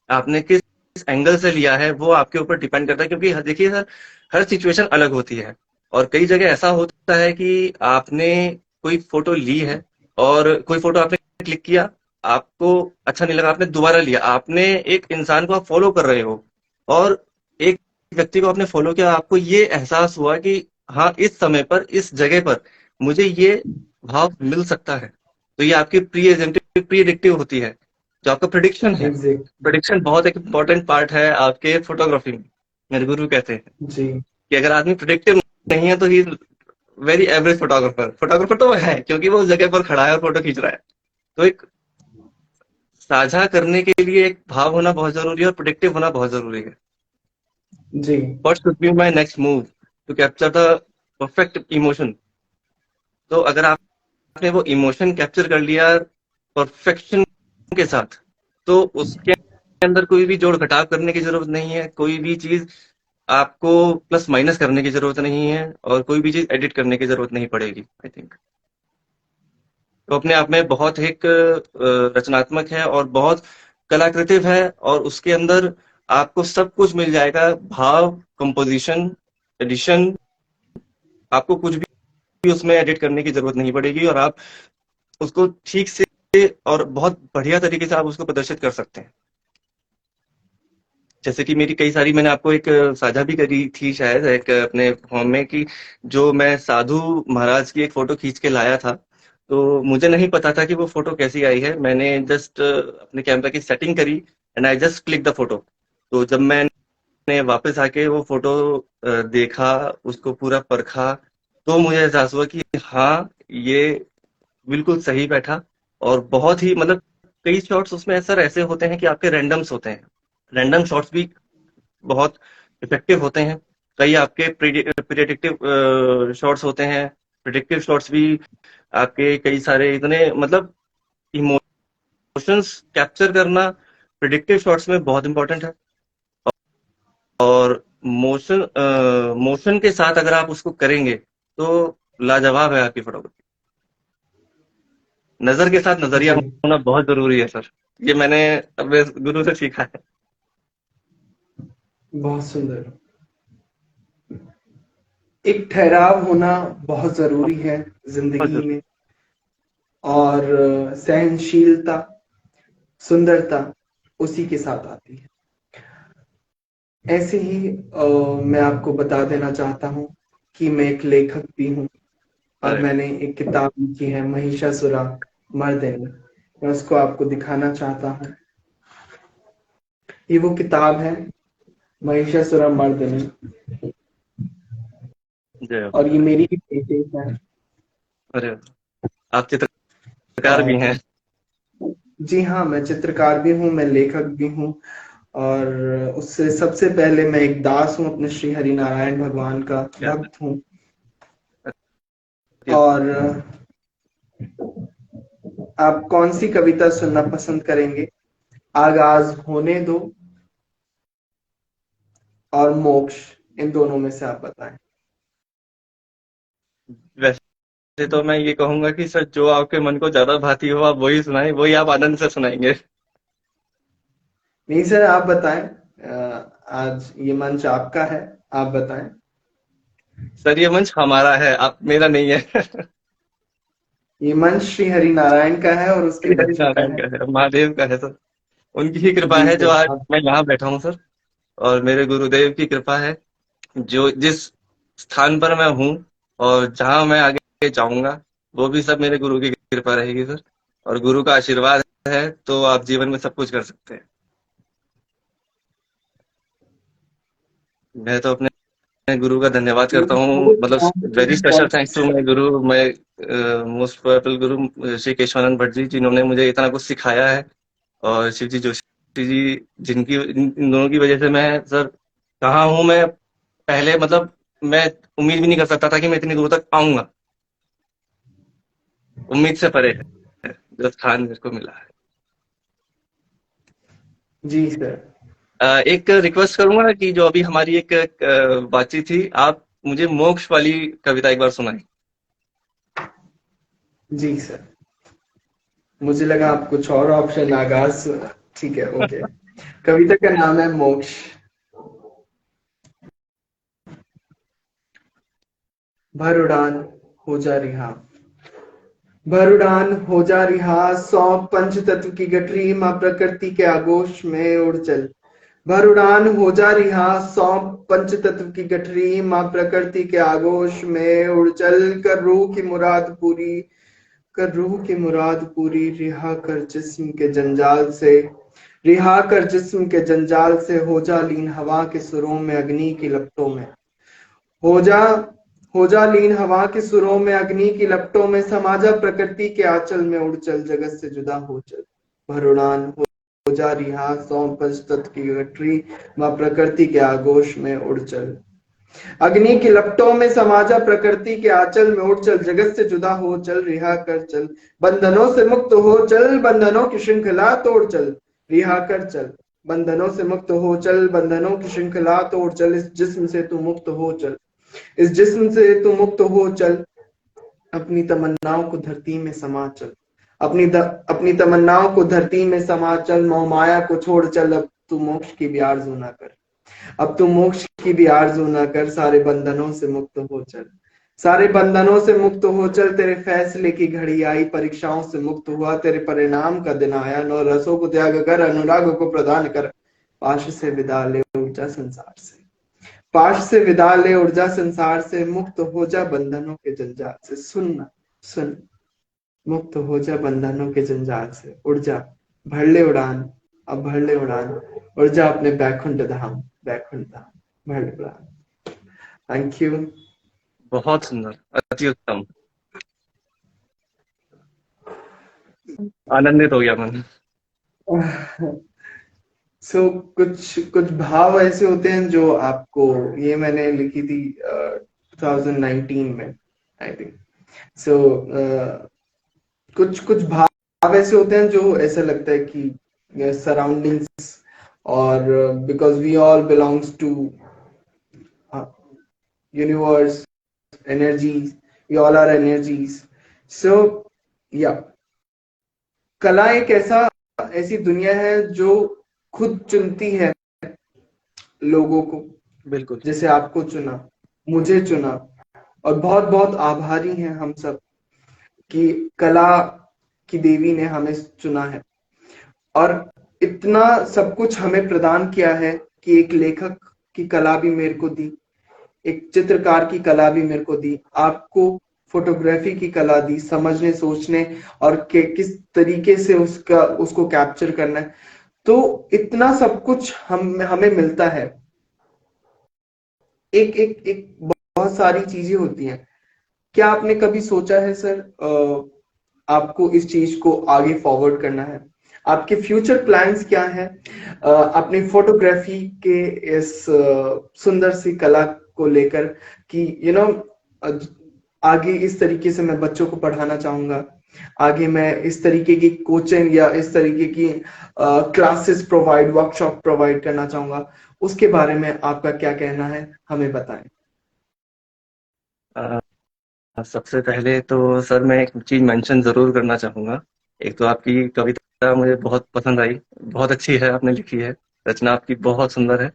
आपने किस एंगल से लिया है, वो आपके ऊपर डिपेंड करता है। क्योंकि देखिए सर, हर सिचुएशन अलग होती है। और कई जगह ऐसा होता है कि आपने कोई फोटो ली है, और कोई फोटो आपने क्लिक किया, आपको अच्छा नहीं लगा, आपने दोबारा लिया। आपने एक इंसान को आप फॉलो कर रहे हो, और एक व्यक्ति को आपने फॉलो किया, आपको ये एहसास हुआ कि हाँ, इस समय पर इस जगह पर मुझे ये भाव मिल सकता है। तो ये आपकी प्री एडिक्टिव होती है, जो आपका प्रिडिक्शन है। एग्जैक्ट। प्रिडिक्शन बहुत एक इम्पॉर्टेंट पार्ट है आपके फोटोग्राफी में। मेरे गुरु कहते हैं जी। कि अगर आदमी प्रिडिक्टिव नहीं है तो ही वेरी एवरेज फोटोग्राफर। फोटोग्राफर तो वो है क्योंकि वो उस जगह पर खड़ा है और फोटो खींच रहा है। तो एक साझा करने के लिए एक भाव होना बहुत जरूरी है, और प्रिडिक्टिव होना बहुत जरूरी है। जी। What should be my next move to capture the perfect emotion. तो अगर आपने वो इमोशन कैप्चर कर लिया परफेक्शन के साथ, तो उसके अंदर कोई भी जोड़ घटाव करने की जरूरत नहीं है, कोई भी चीज आपको प्लस माइनस करने की जरूरत नहीं है, और कोई भी चीज एडिट करने की जरूरत नहीं पड़ेगी, आई थिंक। तो अपने आप में बहुत एक रचनात्मक है और बहुत कलाकृतिव है, और उसके अंदर आपको सब कुछ मिल जाएगा। भाव, कंपोजिशन, एडिशन, आपको कुछ भी उसमें एडिट करने की जरूरत नहीं पड़ेगी, और आप उसको ठीक से और बहुत बढ़िया तरीके से आप उसको प्रदर्शित कर सकते हैं। जैसे कि मेरी कई सारी, मैंने आपको एक साझा भी करी थी शायद एक अपने फॉर्म में, कि जो मैं साधु महाराज की एक फोटो खींच के लाया था। तो मुझे नहीं पता था कि वो फोटो कैसी आई है। मैंने जस्ट अपने कैमरा की सेटिंग करी, and I just click the photo. तो जब मैंने वापस आके वो फोटो देखा, उसको पूरा परखा, तो मुझे एहसास हुआ कि हाँ, ये बिल्कुल सही बैठा। और बहुत ही मतलब कई शॉट्स उसमें सर ऐसे होते हैं कि आपके रैंडम्स होते हैं, रैंडम शॉट्स भी बहुत इफेक्टिव होते हैं। कई आपके प्रिडिक्टिव शॉट्स होते हैं, प्रिडिक्टिव शॉट्स भी आपके कई सारे इतने मतलब इमोशंस कैप्चर करना प्रिडिक्टिव शॉट्स में बहुत इंपॉर्टेंट है। और मोशन के साथ अगर आप उसको करेंगे तो लाजवाब है आपकी फोटोग्राफी। नजर के साथ नजरिया जी, होना बहुत जरूरी है सर, ये मैंने अपने गुरु से सीखा है। बहुत सुंदर। एक ठहराव होना बहुत जरूरी है बहुत जिंदगी जरूरी। में, और सहनशीलता, सुंदरता उसी के साथ आती है। ऐसे ही मैं आपको बता देना चाहता हूँ कि मैं एक लेखक भी हूँ, और अरे मैंने एक किताब लिखी है, महिषासुरा मर्दिनी। मैं उसको आपको दिखाना चाहता हूँ। ये वो किताब है, महिषासुरा मर्दिनी, जय हो। और ये मेरी ही पेंटिंग है। अरे आप चित्रकार भी हैं। और जी हाँ, मैं चित्रकार भी हूँ, मैं लेखक भी हूँ, और उससे सबसे पहले मैं एक दास हूँ, अपने श्री हरि नारायण भगवान का क्या बात भक्त हूँ। है। और आप कौन सी कविता सुनना पसंद करेंगे? आगाज होने दो और मोक्ष, इन दोनों में से आप बताएं। वैसे तो मैं ये कहूंगा कि सर जो आपके मन को ज्यादा भाती हो आप वही सुनाएं, वही आप आनंद से सुनाएंगे। नहीं सर, आप बताएं। आज ये मंच आपका है, आप बताएं। सर ये मंच हमारा है, आप मेरा नहीं है। ये मंच श्री हरि नारायण का है और उसके श्री बच्चों का हरिनारायण है। का है, महादेव का है सर। उनकी ही कृपा जी है जो सर, आज आप। मैं यहाँ बैठा हूँ सर। और मेरे गुरुदेव की कृपा है जो जिस स्थान पर मैं हूँ और जहाँ मैं आगे जाऊंगा वो भी सब मेरे गुरु की कृपा रहेगी सर। और गुरु का आशीर्वाद है तो आप जीवन में सब कुछ कर सकते हैं। मैं तो अपने गुरु का धन्यवाद करता हूँ, मतलब very special thanks to my guru, my most powerful guru Shri Keshavananda Bhatt ji, जिन्होंने मुझे इतना कुछ सिखाया है। और शिव जी जोशी जी, जिनकी इन दोनों की वजह से मैं सर कहाँ हूँ मैं पहले मतलब मैं उम्मीद भी नहीं कर सकता था कि मैं इतनी दूर तक आऊंगा। उम्मीद से परे है जो स्थान मेरे को मिला है। जी सर। एक रिक्वेस्ट करूंगा कि जो अभी हमारी एक बातचीत थी, आप मुझे मोक्ष वाली कविता एक बार सुनाएं। जी सर, मुझे लगा आप कुछ और ऑप्शन आगाज। ठीक है, ओके। कविता का नाम है मोक्ष। भर उड़ान हो जा रिहा, भर उड़ान हो जा रिहा, सौंप पंच तत्व की गठरी, माँ प्रकृति के आगोश में उड़ चल। भर उड़ान हो जा रिहा, सौंप पंच तत्व की गठरी, माँ प्रकृति के आगोश में उड़ चल। कर रूह की मुराद पूरी, कर रूह की मुराद पूरी, रिहा कर जिस्म के जंजाल से, रिहा कर जिस्म के जंजाल से, हो जा लीन हवा के सुरों में, अग्नि की लपटों में। हो जा, हो जा लीन हवा के सुरों में, अग्नि की लपटों में, समाजा प्रकृति के आंचल में उड़ चल, जगत से जुदा हो चल। भर उड़ान हो जा रिहा, सौंप पंच तत्व की गठरी, मां प्रकृति के आगोश में उड़ चल। अग्नि की लपटों में समाजा प्रकृति के आंचल में उड़ चल, जगत से जुदा हो चल, रिहा कर चल। बंधनों से मुक्त हो चल, बंधनों की श्रृंखला तोड़ चल, रिहा कर चल। बंधनों से मुक्त हो चल, बंधनों की श्रृंखला तोड़ चल, इस जिस्म से तू मुक्त हो चल, इस जिस्म से तू मुक्त हो चल। अपनी तमन्नाओं को धरती में समा चल, अपनी तमन्नाओं को धरती में समा चल। मोह माया को छोड़ चल, अब तू मोक्ष की भी आरज़ू ना कर, अब तू मोक्ष की भी आरज़ू ना कर। सारे बंधनों से मुक्त हो चल, सारे बंधनों से मुक्त हो चल। तेरे फैसले की घड़ी आई, परीक्षाओं से मुक्त हुआ, तेरे परिणाम का दिन आया। नौ रसों को त्याग कर, अनुराग को प्रदान कर, पाश से विदा ले ऊर्जा संसार से, पाश से विदा ले ऊर्जा संसार से। मुक्त हो जा बंधनों के जंजाल से, सुनना सुन, मुक्त हो जा बंधनों के जंजाल से, उड़ जा, भर ले उड़ान, अब भर ले उड़ान, उड़ जा अपने बैकुंठ धाम, बैकुंठ धाम, भर ले उड़ान। Thank you. बहुत सुंदर, अति उत्तम, आनंदित हो गया मन। सो कुछ कुछ भाव ऐसे होते हैं जो आपको, ये मैंने लिखी थी 2019 में, आई थिंक। सो कुछ कुछ भाव ऐसे होते हैं जो ऐसा लगता है कि सराउंडिंग्स, और because we all belongs to universe, energies, we all are energies. So yeah, कला एक ऐसी दुनिया है जो खुद चुनती है लोगों को, बिल्कुल। जैसे आपको चुना, मुझे चुना। और बहुत बहुत आभारी हैं हम सब कि कला की देवी ने हमें चुना है, और इतना सब कुछ हमें प्रदान किया है कि एक लेखक की कला भी मेरे को दी, एक चित्रकार की कला भी मेरे को दी, आपको फोटोग्राफी की कला दी, समझने सोचने और किस तरीके से उसको कैप्चर करना है। तो इतना सब कुछ हमें मिलता है। एक एक एक बहुत सारी चीजें होती हैं। क्या आपने कभी सोचा है सर, आपको इस चीज को आगे फॉरवर्ड करना है? आपके फ्यूचर प्लान्स क्या हैं अपनी फोटोग्राफी के इस सुंदर सी कला को लेकर, कि आगे इस तरीके से मैं बच्चों को पढ़ाना चाहूंगा, आगे मैं इस तरीके की कोचिंग या इस तरीके की क्लासेस प्रोवाइड, वर्कशॉप प्रोवाइड करना चाहूंगा, उसके बारे में आपका क्या कहना है, हमें बताएं। सबसे पहले तो सर मैं एक चीज मेंशन जरूर करना चाहूंगा। एक तो आपकी कविता मुझे बहुत पसंद आई, बहुत अच्छी है, आपने लिखी है, रचना आपकी बहुत सुंदर है।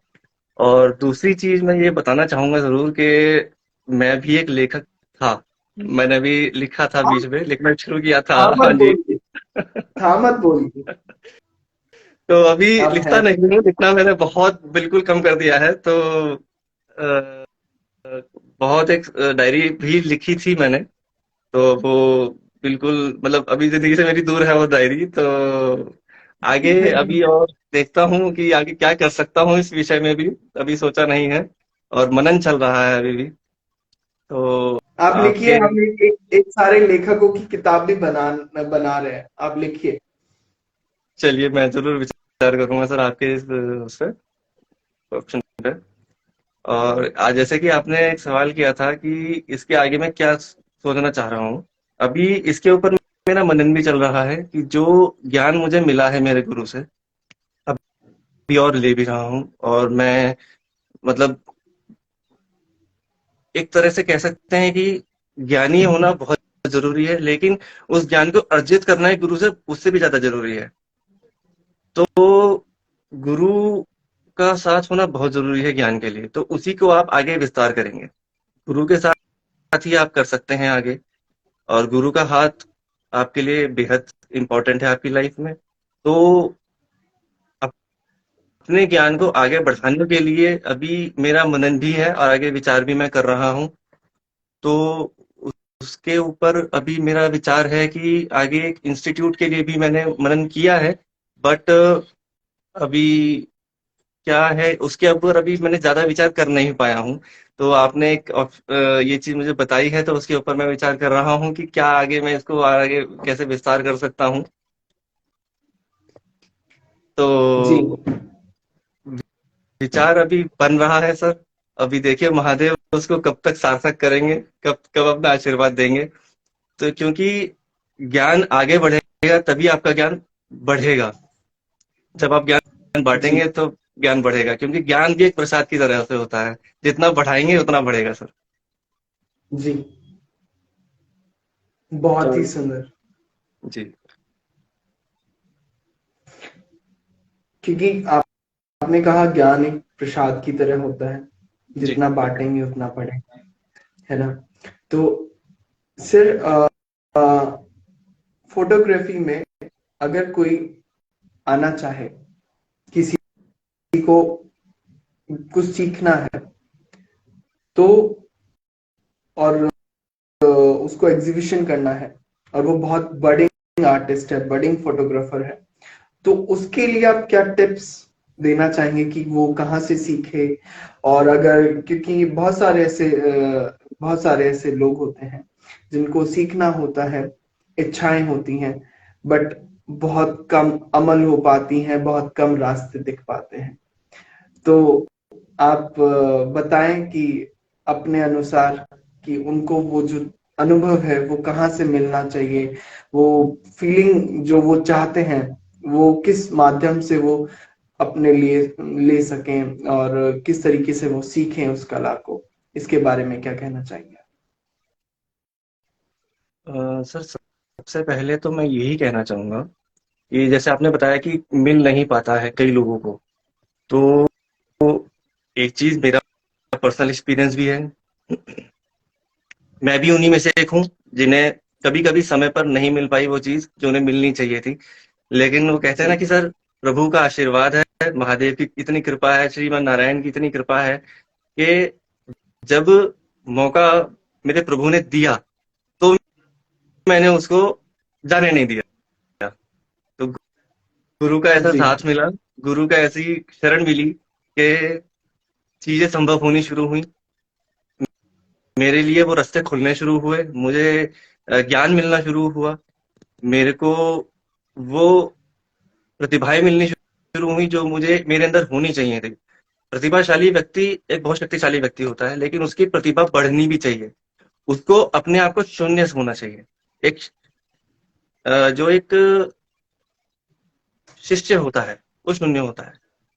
और दूसरी चीज मैं ये बताना चाहूंगा जरूर कि मैं भी एक लेखक था। मैंने भी लिखा था, हाँ, बीच में लिखना शुरू किया था। था हाँ मत जी। बोलिए, था मत बोलिए। तो अभी आप लिखता हैं। नहीं हूँ, लिखना मैंने बहुत बिल्कुल कम कर दिया है। तो बहुत एक डायरी भी लिखी थी मैंने, तो वो बिल्कुल मतलब अभी जिंदगी से मेरी दूर है वो डायरी। तो आगे अभी और देखता हूँ कि आगे क्या कर सकता हूँ इस विषय में भी, अभी सोचा नहीं है, और मनन चल रहा है अभी भी। तो आप लिखिए, आपके, हम एक सारे लेखकों की किताब भी बना रहे हैं, आप लिखिए। चलिए मैं जरूर विचार करूंगा सर आपके इस उस पे, ऑप्शन पे। और आज जैसे कि आपने एक सवाल किया था कि इसके आगे मैं क्या सोचना चाह रहा हूँ, अभी इसके ऊपर मेरा मनन भी चल रहा है कि जो ज्ञान मुझे मिला है मेरे गुरु से, अभी और ले भी रहा हूँ। और मैं मतलब एक तरह से कह सकते हैं कि ज्ञानी होना बहुत जरूरी है, लेकिन उस ज्ञान को अर्जित करना है गुरु से, उससे भी ज्यादा जरूरी है। तो गुरु का साथ होना बहुत जरूरी है ज्ञान के लिए, तो उसी को आप आगे विस्तार करेंगे, गुरु के साथ ही आप कर सकते हैं आगे। और गुरु का हाथ आपके लिए बेहद इंपॉर्टेंट है आपकी लाइफ में। तो अपने ज्ञान को आगे बढ़ाने के लिए अभी मेरा मनन भी है और आगे विचार भी मैं कर रहा हूँ। तो उसके ऊपर अभी मेरा विचार है कि आगे एक इंस्टीट्यूट के लिए भी मैंने मनन किया है, बट अभी क्या है उसके ऊपर अभी मैंने ज्यादा विचार कर नहीं पाया हूँ। तो आपने एक ये चीज मुझे बताई है, तो उसके ऊपर मैं विचार कर रहा हूँ कि क्या आगे मैं इसको आगे कैसे विस्तार कर सकता हूँ। जी। तो विचार अभी बन रहा है सर। अभी देखिए महादेव उसको कब तक सार्थक करेंगे, कब कब अपना आशीर्वाद देंगे। तो क्योंकि ज्ञान आगे बढ़ेगा तभी आपका ज्ञान बढ़ेगा। जब आप ज्ञान जी। बांटेंगे तो ज्ञान बढ़ेगा, क्योंकि ज्ञान भी एक प्रसाद की तरह से होता है, जितना बढ़ाएंगे उतना बढ़ेगा सर। जी। बहुत ही तो सुंदर। जी। क्योंकि आपने कहा ज्ञान एक प्रसाद की तरह होता है, जी। जितना बांटेंगे उतना बढ़ेगा, है ना? तो सर, फोटोग्राफी में अगर कोई आना चाहे, किसी को कुछ सीखना है, तो और उसको एग्जीबिशन करना है, और वो बहुत बडिंग आर्टिस्ट है, बडिंग फोटोग्राफर है, तो उसके लिए आप क्या टिप्स देना चाहेंगे कि वो कहाँ से सीखे? और अगर, क्योंकि बहुत सारे ऐसे लोग होते हैं जिनको सीखना होता है, इच्छाएं होती हैं, बट बहुत कम अमल हो पाती हैं, बहुत कम रास्ते दिख पाते हैं। तो आप बताएं कि अपने अनुसार कि उनको वो जो अनुभव है वो कहाँ से मिलना चाहिए, वो फीलिंग जो वो चाहते हैं वो किस माध्यम से वो अपने लिए ले सकें और किस तरीके से वो सीखें उस कला को, इसके बारे में क्या कहना चाहेंगे? सर सबसे पहले तो मैं यही कहना चाहूंगा कि जैसे आपने बताया कि मिल नहीं पाता है कई लोगों को, तो एक चीज मेरा पर्सनल एक्सपीरियंस भी है। मैं भी उन्हीं में से एक हूँ जिन्हें कभी कभी समय पर नहीं मिल पाई वो चीज जो उन्हें मिलनी चाहिए थी। लेकिन वो कहते हैं जी। ना कि सर प्रभु का आशीर्वाद है, महादेव की इतनी कृपा है, श्रीमान नारायण की इतनी कृपा है कि जब मौका मेरे प्रभु ने दिया तो मैंने उसको जाने नहीं दिया। तो गुरु का ऐसा जी। साथ मिला, गुरु का ऐसी शरण मिली कि चीजें संभव होनी शुरू हुई। मेरे लिए वो रास्ते खुलने शुरू हुए, मुझे ज्ञान मिलना शुरू हुआ, मेरे को वो प्रतिभाएं मिलनी शुरू हुई जो मुझे मेरे अंदर होनी चाहिए थी। प्रतिभाशाली व्यक्ति एक बहुत शक्तिशाली व्यक्ति होता है, लेकिन उसकी प्रतिभा बढ़नी भी चाहिए। उसको अपने आप को शून्य से होना चाहिए। एक जो एक शिष्य होता है वो शून्य होता है।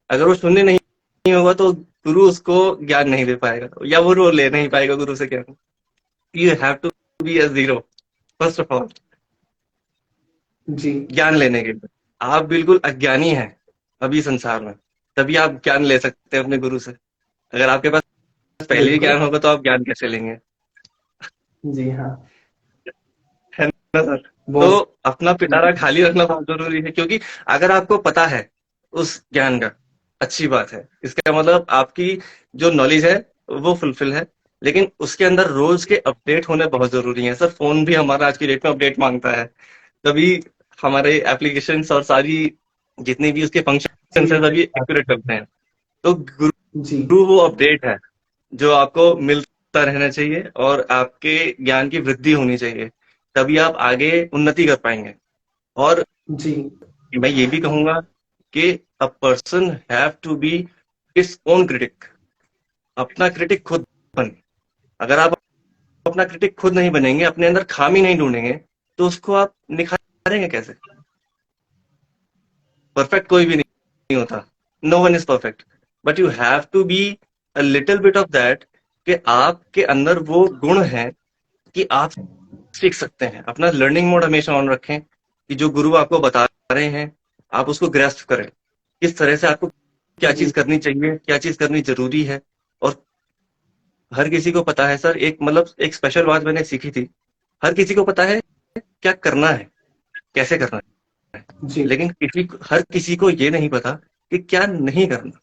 अगर वो शून्य नहीं होगा तो गुरु उसको ज्ञान नहीं दे पाएगा, या वो ले नहीं पाएगा गुरु से ज्ञान। You have to be a zero first of all, जी। ज्ञान लेने के लिए। आप बिल्कुल अज्ञानी हैं अभी संसार में, तभी आप ज्ञान ले सकते हैं अपने गुरु से। अगर आपके पास पहले ही बिल्कुल। ज्ञान होगा तो आप ज्ञान कैसे लेंगे? जी हाँ। है ना सर? तो बहुत। अपना पिटारा खाली रखना बहुत जरूरी है, क्योंकि अगर आपको पता है उस ज्ञान का, अच्छी बात है, इसका मतलब आपकी जो नॉलेज है वो फुलफिल है। लेकिन उसके अंदर रोज के अपडेट होने बहुत जरूरी है सर। फोन भी हमारा आज की डेट में अपडेट मांगता है, तभी हमारे एप्लीकेशंस और सारी जितनी भी उसके फंक्शन जी। है सभी एक्यूरेट करते हैं। तो गुरु जी। वो अपडेट है जो आपको मिलता रहना चाहिए और आपके ज्ञान की वृद्धि होनी चाहिए, तभी आप आगे उन्नति कर पाएंगे। और जी। मैं ये भी कहूंगा कि a person have to be his own critic. अपना क्रिटिक खुद बने। अगर आप अपना क्रिटिक खुद नहीं बनेंगे, अपने अंदर खामी नहीं ढूंढेंगे, तो उसको आप निखारेंगे कैसे? परफेक्ट कोई भी नहीं होता, no one is perfect, but you have to be a little bit of that, कि आपके अंदर वो गुण है कि आप सीख सकते हैं। अपना लर्निंग मोड हमेशा ऑन रखें कि जो गुरु आपको बता रहे हैं आप उसको ग्रेस्प करें, किस तरह से आपको क्या जी। चीज करनी चाहिए, क्या चीज करनी जरूरी है। और हर किसी को पता है सर, एक मतलब एक स्पेशल बात मैंने सीखी थी, हर किसी को पता है क्या करना है, कैसे करना है, जी। लेकिन हर किसी को ये नहीं पता कि क्या नहीं करना।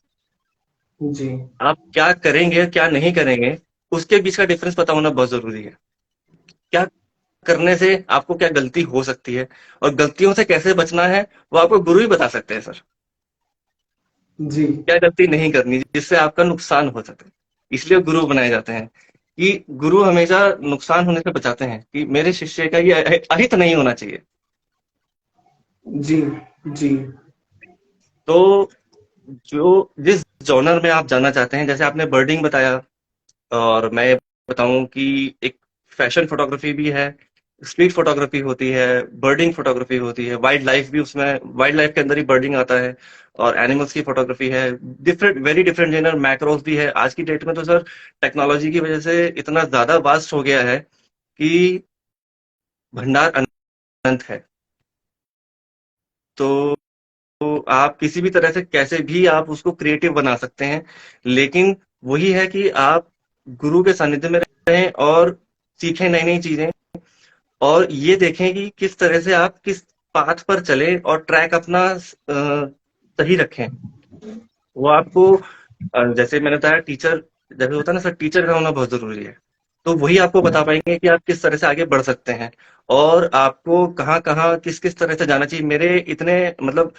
जी। आप क्या करेंगे क्या नहीं करेंगे, उसके बीच का डिफरेंस पता होना बहुत जरूरी है। क्या करने से आपको क्या गलती हो सकती है और गलतियों से कैसे बचना है, वो आपको गुरु ही बता सकते हैं सर। जी। क्या गलती नहीं करनी जिससे आपका नुकसान हो सके, इसलिए गुरु बनाए जाते हैं कि गुरु हमेशा नुकसान होने से बचाते हैं, कि मेरे शिष्य का ये अहित नहीं होना चाहिए। जी। जी। तो जो जिस जॉनर में आप जाना चाहते हैं, जैसे आपने बर्डिंग बताया, और मैं बताऊं कि एक फैशन फोटोग्राफी भी है, स्ट्रीट फोटोग्राफी होती है, बर्डिंग फोटोग्राफी होती है, वाइल्ड लाइफ भी, उसमें वाइल्ड लाइफ के अंदर ही बर्डिंग आता है, और एनिमल्स की फोटोग्राफी है। Different very different genre, macros भी है। आज की डेट में तो सर टेक्नोलॉजी की वजह से इतना ज्यादा वास्ट हो गया है कि भंडार अनंत है। तो आप किसी भी तरह से कैसे भी आप उसको क्रिएटिव बना सकते हैं, लेकिन वही है कि आप गुरु के सानिध्य में रहें और सीखें नई नई चीजें, और ये देखें कि किस तरह से आप किस पाथ पर चले और ट्रैक अपना सही रखें। वो आपको जैसे मैंने बताया, टीचर जैसे होता है ना सर, टीचर का होना बहुत जरूरी है। तो वही आपको बता पाएंगे कि आप किस तरह से आगे बढ़ सकते हैं और आपको कहाँ कहाँ किस किस तरह से जाना चाहिए। मेरे इतने मतलब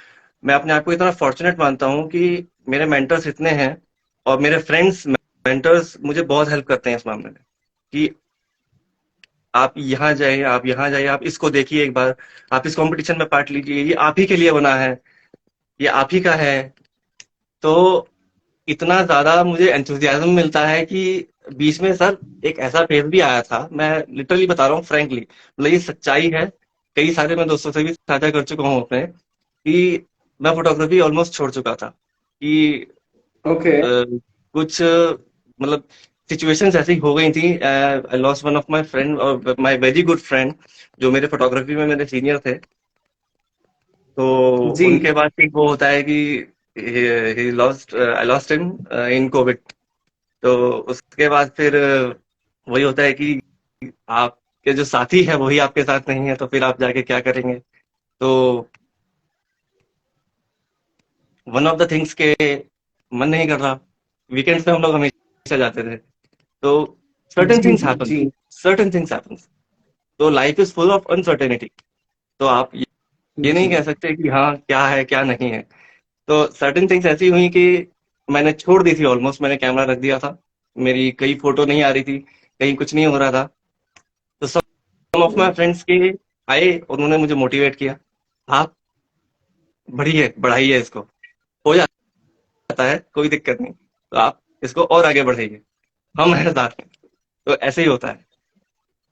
मैं अपने आप को इतना फॉर्चुनेट मानता हूँ कि मेरे मेंटर्स इतने हैं, और मेरे फ्रेंड्स मेंटर्स मुझे बहुत हेल्प करते हैं इस मामले में, कि आप यहाँ जाइए, आप यहाँ जाइए, आप इसको देखिए एक बार, आप इस कंपटीशन में पार्ट लीजिए, ये आप ही के लिए बना है, ये आप ही का है। तो इतना ज्यादा मुझे एंथुजियाज्म मिलता है कि बीच में सर एक ऐसा फेज भी आया था, मैं लिटरली बता रहा हूँ फ्रैंकली, मतलब ये सच्चाई है, कई सारे मैं दोस्तों से भी साझा कर चुका हूँ अपने, कि मैं फोटोग्राफी ऑलमोस्ट छोड़ चुका था, कि ओके। कुछ मतलब सिचुएशंस ऐसी हो गई थी। I lost one of my friend और माय वेरी गुड फ्रेंड, जो मेरे फोटोग्राफी में मेरे सीनियर थे। तो जी। उनके बाद एक वो होता है कि he lost, I lost him in Covid. तो उसके बाद फिर वही होता है कि आपके जो साथी है वही आपके साथ नहीं है, तो फिर आप जाके क्या करेंगे। तो वन ऑफ द थिंग्स के मन नहीं कर रहा, वीकेंड्स पे हम लोग हमेशा जाते थे। तो सर्टेन जी थिंग्स हैपन, जी सर्टेन थिंग्स हैपन। तो life is full of uncertainty. तो आप ये नहीं जी। कह सकते कि हाँ क्या है क्या नहीं है। तो सर्टेन थिंग्स ऐसी हुई कि मैंने छोड़ दी थी ऑलमोस्ट, मैंने कैमरा रख दिया था, मेरी कई फोटो नहीं आ रही थी, कहीं कुछ नहीं हो रहा था। तो सम ऑफ माई फ्रेंड्स के आए, उन्होंने मुझे मोटिवेट किया, आप बढ़िए बढ़ाइए इसको, हो जाता है कोई दिक्कत नहीं, तो आप इसको और आगे बढ़ाइए, हम हैं साथ में। तो ऐसे ही होता है।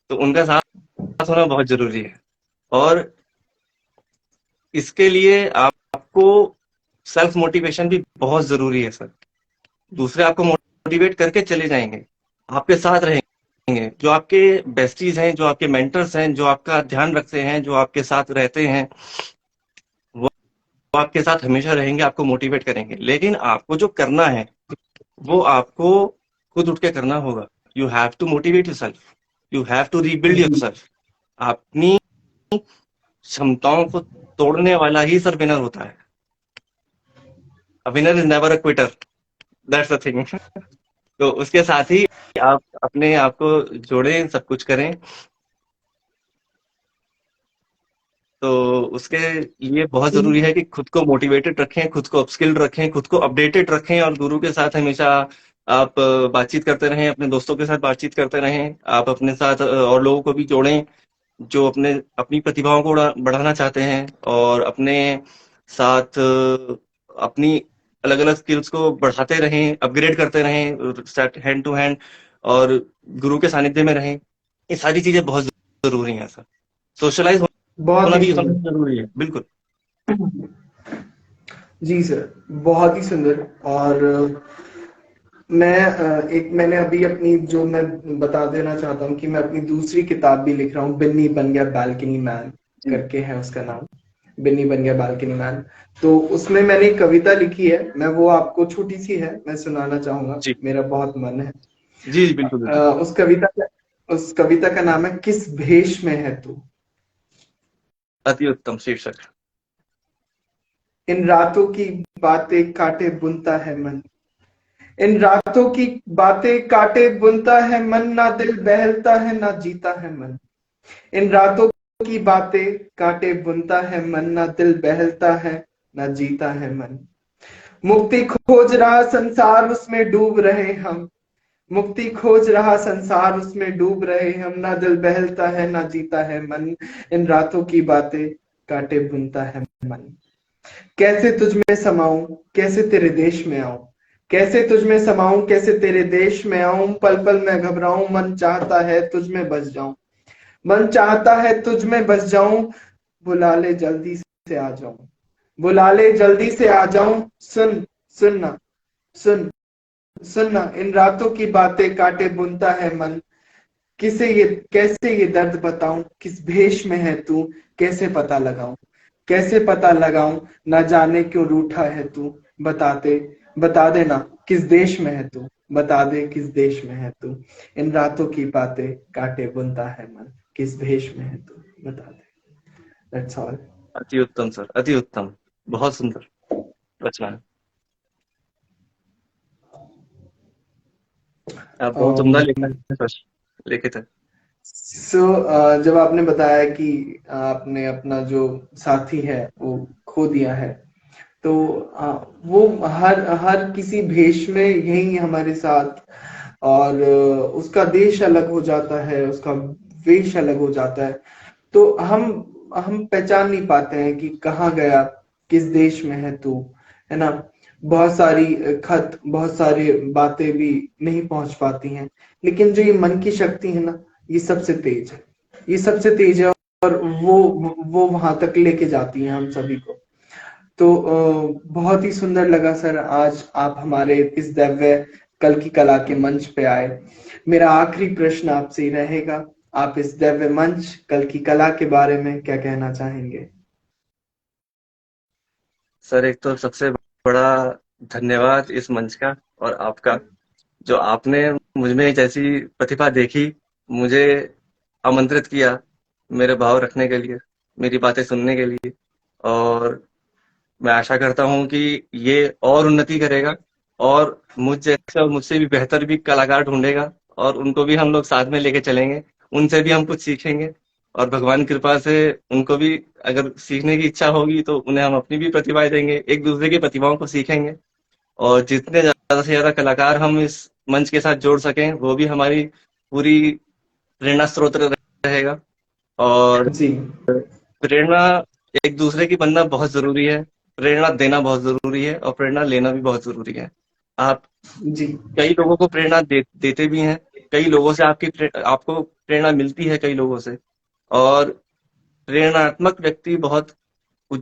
तो उनका साथ होना बहुत जरूरी है। और इसके लिए आपको सेल्फ मोटिवेशन भी बहुत जरूरी है सर। दूसरे आपको मोटिवेट करके चले जाएंगे, आपके साथ रहेंगे, जो आपके बेस्टीज हैं, जो आपके मेंटर्स हैं, जो आपका ध्यान रखते हैं, जो आपके साथ रहते हैं, वो आपके साथ हमेशा रहेंगे, आपको मोटिवेट करेंगे। लेकिन आपको जो करना है वो आपको खुद उठ के करना होगा। You have to motivate yourself, you have to rebuild your जी। सेल्फ। अपनी क्षमताओं को तोड़ने वाला ही सर विनर होता है। A winner is never a Quetta, that's the thing. तो उसके साथ ही आप अपने आप को जोड़ें, सब कुछ करें। तो उसके लिए बहुत जरूरी है कि खुद को मोटिवेटेड रखें, खुद को अपस्किल्ड रखें, खुद को अपडेटेड रखें, और गुरु के साथ हमेशा आप बातचीत करते रहें, अपने दोस्तों के साथ बातचीत करते रहें। आप अपने साथ और लोगों को भी जोड़ें जो अपनी प्रतिभाओं को बढ़ाना चाहते हैं, और अपने साथ अपनी अलग अलग स्किल्स को बढ़ाते रहें, अपग्रेड करते रहें हैंड टू हैंड, और गुरु के सानिध्य में रहें। ये सारी चीजें बहुत जरूरी हैं सर। सोशलाइज बहुत होना ही भी सुंदर। समझना जरूरी है, बिल्कुल। जी सर, बहुत ही सुंदर। और मैंने अभी अपनी जो मैं बता देना चाहता हूँ कि मैं अपनी दूसरी किताब भी लिख रहा हूँ, बिन्नी बन गया बालकनी मैन जी करके है उसका नाम। बिन्नी बन गया बालकनी मैन। तो उसमें मैंने एक कविता लिखी है, मैं वो आपको छोटी सी है, मैं सुनाना चाहूंगा, जी मेरा बहुत मन है। जी जी, बिल्कुल बिल्कुल। उस कविता का नाम है, किस भेष में है तू। अति उत्तम शीर्षक। इन रातों की बातें काटे बुनता है मन। इन रातों की बातें काटे बुनता है मन, ना दिल बहलता है ना जीता है मन। इन रातों की बातें काटे बुनता है मन, ना दिल बहलता है ना जीता है मन। मुक्ति खोज रहा संसार उसमें डूब रहे हम। मुक्ति खोज रहा संसार उसमें डूब रहे हम, ना दिल बहलता है ना जीता है मन। इन रातों की बातें काटे बुनता है मन। कैसे तुझ में समाऊं, कैसे तेरे देश में आऊं। कैसे तुझ में समाऊं, कैसे तेरे देश में आऊं। पल पल मैं घबराऊं, मन चाहता है तुझ में बस जाऊं। मन चाहता है तुझ में बस जाऊं। बुला ले जल्दी से आ जाऊं। बुला ले जल्दी से आ जाऊं। सुन, सुनना, सुन, सुनना। इन रातों की बातें काटे बुनता है मन। कैसे ये दर्द बताऊं, किस भेष में है तू। कैसे पता लगाऊं, कैसे पता लगाऊं। ना जाने क्यों रूठा है तू। बताते, बता देना किस देश में है तू। बता दे किस देश में है तू। इन रातों की बातें काटे बुनता है मन। किस भेष में है तू, बता दे। That's all. अति उत्तम सर, अति उत्तम, बहुत सुंदर रचना है। आप बहुत उम्दा लिखा है, लिखित है। जब आपने बताया कि आपने अपना जो साथी है वो खो दिया है, तो वो हर हर किसी भेष में यही हमारे साथ। और उसका देश अलग हो जाता है, उसका वेश अलग हो जाता है। तो हम पहचान नहीं पाते हैं कि कहाँ गया, किस देश में है तू, है ना। बहुत सारी खत, बहुत सारी बातें भी नहीं पहुंच पाती हैं, लेकिन जो ये मन की शक्ति है ना, ये सबसे तेज है, ये सबसे तेज है। और वो वहां तक लेके जाती है हम सभी को। तो बहुत ही सुंदर लगा सर, आज आप हमारे इस दिव्य कल की कला के मंच पे आए। मेरा आखिरी प्रश्न आपसे ही रहेगा, आप इस दिव्य मंच कल की कला के बारे में क्या कहना चाहेंगे? सर एक तो सबसे बड़ा धन्यवाद इस मंच का और आपका, जो आपने मुझ में एक ऐसी प्रतिभा देखी, मुझे आमंत्रित किया मेरे भाव रखने के लिए, मेरी बातें सुनने के लिए। और मैं आशा करता हूँ कि ये और उन्नति करेगा और मुझ जैसे और मुझसे भी बेहतर भी कलाकार ढूंढेगा और उनको भी हम लोग साथ में लेके चलेंगे। उनसे भी हम कुछ सीखेंगे और भगवान की कृपा से उनको भी अगर सीखने की इच्छा होगी तो उन्हें हम अपनी भी प्रतिभाएं देंगे, एक दूसरे की प्रतिभाओं को सीखेंगे। और जितने ज्यादा से ज्यादा कलाकार हम इस मंच के साथ जोड़ सकें वो भी हमारी पूरी प्रेरणा स्रोत रहेगा। और जी प्रेरणा एक दूसरे की बनना बहुत जरूरी है, प्रेरणा देना बहुत जरूरी है और प्रेरणा लेना भी बहुत जरूरी है। आप जी कई लोगों को प्रेरणा देते भी हैं, कई लोगों से आपको प्रेरणा मिलती है कई लोगों से। और प्रेरणात्मक व्यक्ति बहुत उ-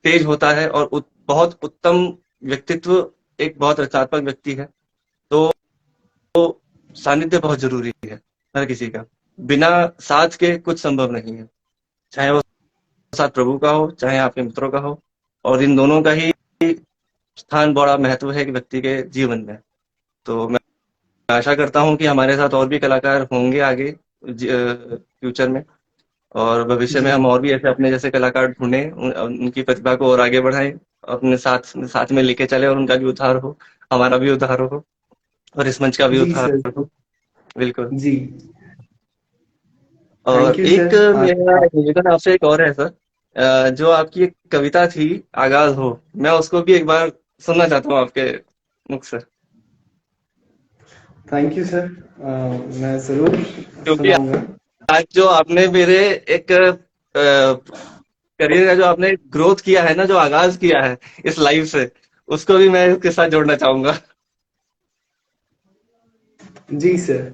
तेज होता है और बहुत उत्तम व्यक्तित्व एक बहुत रचनात्मक व्यक्ति है। तो सानिध्य बहुत जरूरी है हर किसी का, बिना साथ के कुछ संभव नहीं है, चाहे वो साथ प्रभु का हो चाहे आपके मित्रों का हो। और इन दोनों का ही स्थान बड़ा महत्व है एक व्यक्ति के जीवन में। तो मैं आशा करता हूँ कि हमारे साथ और भी कलाकार होंगे आगे फ्यूचर में, और भविष्य में जी हम और भी ऐसे अपने जैसे कलाकार ढूंढें, उनकी प्रतिभा को और आगे बढ़ाएं, अपने साथ साथ में लेके चले और उनका भी उद्धार हो, हमारा भी उद्धार हो और इस मंच का भी जी उद्धार सर। हो। बिल्कुल। जी थैंक और यू एक सर। मेरा आप निवेदन आपसे एक और है सर, जो आपकी एक कविता थी आगाज हो, मैं उसको भी एक बार सुनना चाहता हूँ आपके मुख से। थैंक यू सर, मैं जरूर क्योंकि सुनाऊंगा। आज जो आपने मेरे एक करियर का जो आपने ग्रोथ किया है ना, जो आगाज किया है इस लाइव से, उसको भी मैं इसके साथ जोड़ना चाहूंगा। जी सर,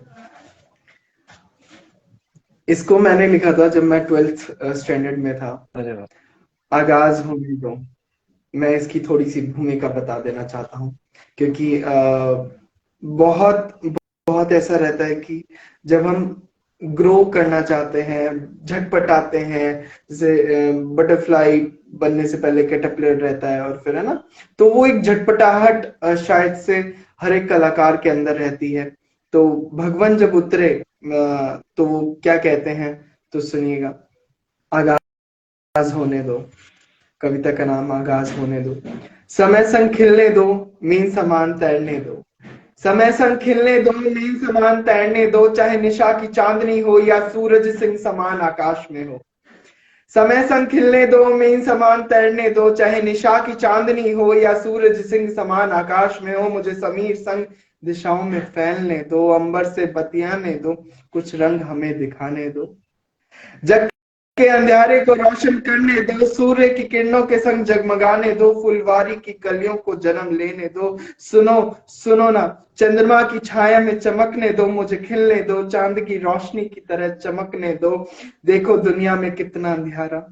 इसको मैंने लिखा था जब मैं 12th स्टैंडर्ड में था। अरे वाह। आगाज होने दो। मैं इसकी थोड़ी सी भूमिका बता देना चाहता हूँ, क्योंकि बहुत बहुत ऐसा रहता है कि जब हम ग्रो करना चाहते हैं, झटपटाते हैं, जैसे बटरफ्लाई बनने से पहले कैटरपिलर रहता है, और फिर है ना, तो वो एक झटपटाहट शायद से हर एक कलाकार के अंदर रहती है। तो भगवान जब उतरे तो वो क्या कहते हैं, तो सुनिएगा। आगाज होने दो, कविता का नाम आगाज होने दो। समय संग खिलने दो, मीन समान तैरने दो। समय संग खिलने दो, मीन समान तैरने दो, चाहे निशा की चांदनी हो या सूरज सिंह समान आकाश में हो। समय संग खिलने दो, मीन समान तैरने दो, चाहे निशा की चांदनी हो या सूरज सिंह समान आकाश में हो। मुझे समीर संग दिशाओं में फैलने दो, अंबर से बतियाने दो, कुछ रंग हमें दिखाने दो। जग के अंधेरे को रोशन करने दो, सूर्य की किरणों के संग जगमगाने दो, फुलवारी की कलियों को जन्म लेने दो। सुनो सुनो ना, चंद्रमा की छाया में चमकने दो, मुझे खिलने दो, चांद की रोशनी की तरह चमकने दो। देखो दुनिया में कितना अंधेरा,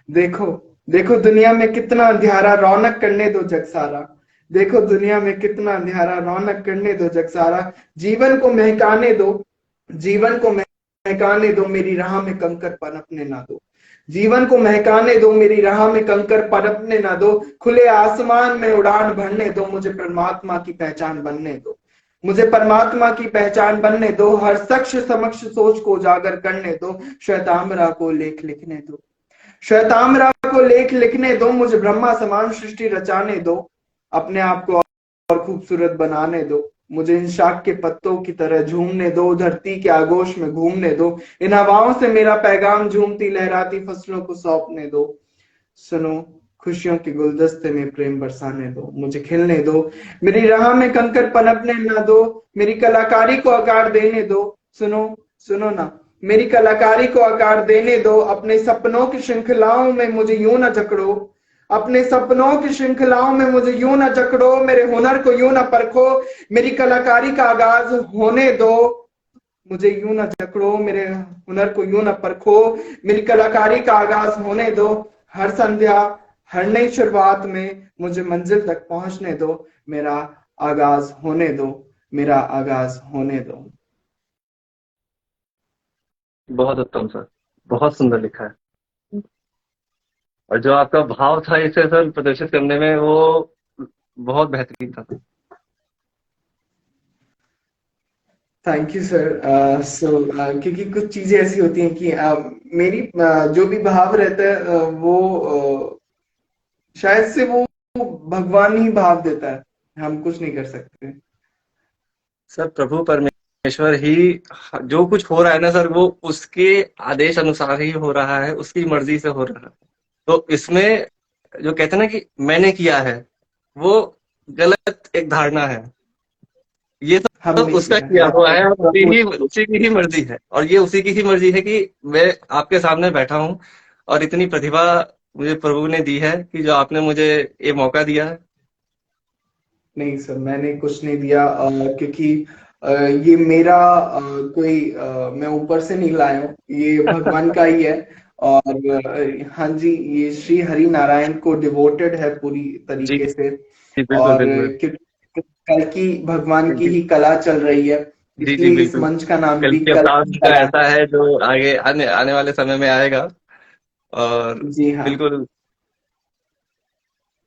देखो देखो दुनिया में कितना अंधेरा, रौनक करने दो जग सारा। देखो दुनिया में कितना अंधेरा, रौनक करने दो जग सारा। जीवन को महकाने दो, जीवन को महकाने दो, मेरी राह में कंकर पनपने ना दो। जीवन को महकाने दो, मेरी राह में कंकर पनपने ना दो। खुले आसमान में उड़ान भरने दो, मुझे परमात्मा की पहचान बनने दो। मुझे परमात्मा की पहचान बनने दो, हर शख्स समक्ष सोच को उजागर करने दो। श्वेतांबरा को लेख लिखने दो, श्वेतांबरा को लेख लिखने दो, मुझे ब्रह्मा समान सृष्टि रचाने दो। अपने आप को और खूबसूरत बनाने दो, मुझे इन शाख के पत्तों की तरह झूमने दो, धरती के आगोश में घूमने दो। इन हवाओं से मेरा पैगाम झूमती लहराती फसलों को सौंपने दो। सुनो, खुशियों के गुलदस्ते में प्रेम बरसाने दो, मुझे खिलने दो, मेरी राह में कंकर पनपने ना दो, मेरी कलाकारी को आकार देने दो। सुनो सुनो ना, मेरी कलाकारी को आकार देने दो, अपने सपनों की श्रृंखलाओं में मुझे यूं ना जकड़ो, अपने सपनों की श्रृंखलाओं में मुझे यूं ना जकड़ो, मेरे हुनर को यूं ना परखो, मेरी कलाकारी का आगाज होने दो, मुझे यूं ना जकड़ो, मेरे हुनर को यूं ना परखो, मेरी कलाकारी का आगाज होने दो, हर संध्या हर नई शुरुआत में मुझे मंजिल तक पहुंचने दो, मेरा आगाज होने दो, मेरा आगाज होने दो। बहुत उत्तम सर, बहुत सुंदर लिखा है। और जो आपका भाव था इसे सर प्रदर्शित करने में, वो बहुत बेहतरीन था। Thank you sir. क्योंकि कुछ चीजें ऐसी होती हैं कि मेरी जो भी भाव रहता है वो शायद से वो भगवान ही भाव देता है, हम कुछ नहीं कर सकते। सर प्रभु परमेश्वर ही जो कुछ हो रहा है ना सर, वो उसके आदेश अनुसार ही हो रहा है, उसकी मर्जी से हो रहा है। तो इसमें जो कहते हैं ना कि मैंने किया है, वो गलत एक धारणा है। ये तो हमने उसका किया किया है, हुआ है और प्रभु। उसी की ही मर्जी है। और ये उसी की ही मर्जी है कि मैं आपके सामने बैठा हूँ और इतनी प्रतिभा मुझे प्रभु ने दी है कि जो आपने मुझे ये मौका दिया है। नहीं सर, मैंने कुछ नहीं दिया, क्योंकि ये मेरा मैं ऊपर से नहीं लाया हूँ, ये भगवान का ही है। और हाँ जी, ये श्री हरि नारायण को डिवोटेड है पूरी जी तरीके से। जी, बिल्कुल और बिल्कुल। क्योंकि कल की भगवान की जी ही कला चल रही है, जी जी, इसलिए इस बिल्कुल। मंच का नाम कल भी की कल अवतार की का कला ऐसा है जो आगे आने आने वाले समय में आएगा। और है। जी हाँ। बिल्कुल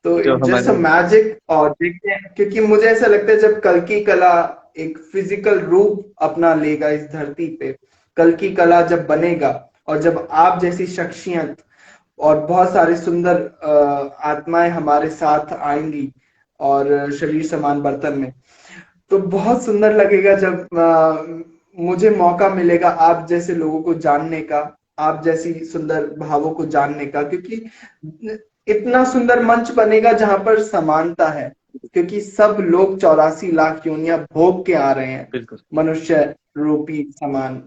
तो जो इट जस्ट अ हमारे मैजिक। और देखते हैं, क्योंकि मुझे ऐसा लगता है जब कल की कला एक फिजिकल रूप अपना लेगा इस धरती पे, कल की कला जब बनेगा, और जब आप जैसी शख्सियत और बहुत सारे सुंदर आत्माएं हमारे साथ आएंगी और शरीर समान बर्तन में, तो बहुत सुंदर लगेगा जब मुझे मौका मिलेगा आप जैसे लोगों को जानने का, आप जैसी सुंदर भावों को जानने का, क्योंकि इतना सुंदर मंच बनेगा जहां पर समानता है, क्योंकि सब लोग 84 लाख योनियां भोग के आ रहे हैं बिल्कुल मनुष्य रूपी समान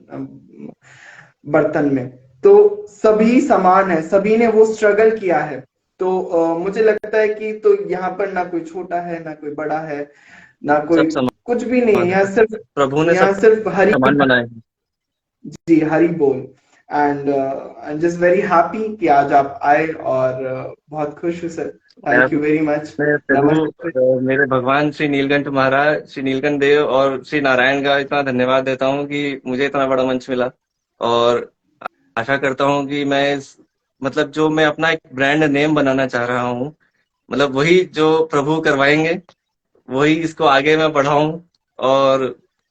बर्तन में। तो सभी समान है, सभी ने वो स्ट्रगल किया है। तो मुझे लगता है कि तो यहाँ पर ना कोई छोटा है ना कोई बड़ा है, ना कोई सब कुछ भी नहीं है, समान है। प्रभु ने यहाँ सब सिर्फ हरि की। समान बनाए हैं। जी, हरि बोल। And I am just very happy कि आज आप आए, और बहुत खुश हूँ सर। मैं थैंक यू वेरी मच। मैं प्रभु नमस्ते। मेरे भगवान श्री नीलकंठ महाराज, श्री नीलकंठ देव और श्री नारायण का इतना धन्यवाद देता हूँ कि मुझे इतना बड़ा मंच मिला। और आशा करता हूँ कि मैं मतलब जो मैं अपना एक ब्रांड नेम बनाना चाह रहा हूँ, मतलब वही जो प्रभु करवाएंगे, वही इसको आगे मैं बढ़ाऊं। और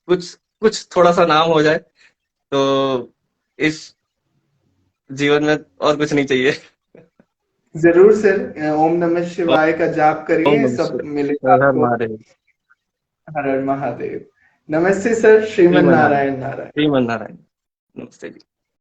कुछ कुछ थोड़ा सा नाम हो जाए, तो इस जीवन में और कुछ नहीं चाहिए। जरूर सर, ओम नमः शिवाय का जाप ओम करिए, नमः सब मिलेगा शिवाय। हर हर आपको। महादेव। हर हर महादेव। नमस्ते सर, श्रीमन श्रीमन नारायण। नारायण नारायण। श्रीमन नारायण। नमस्ते जी।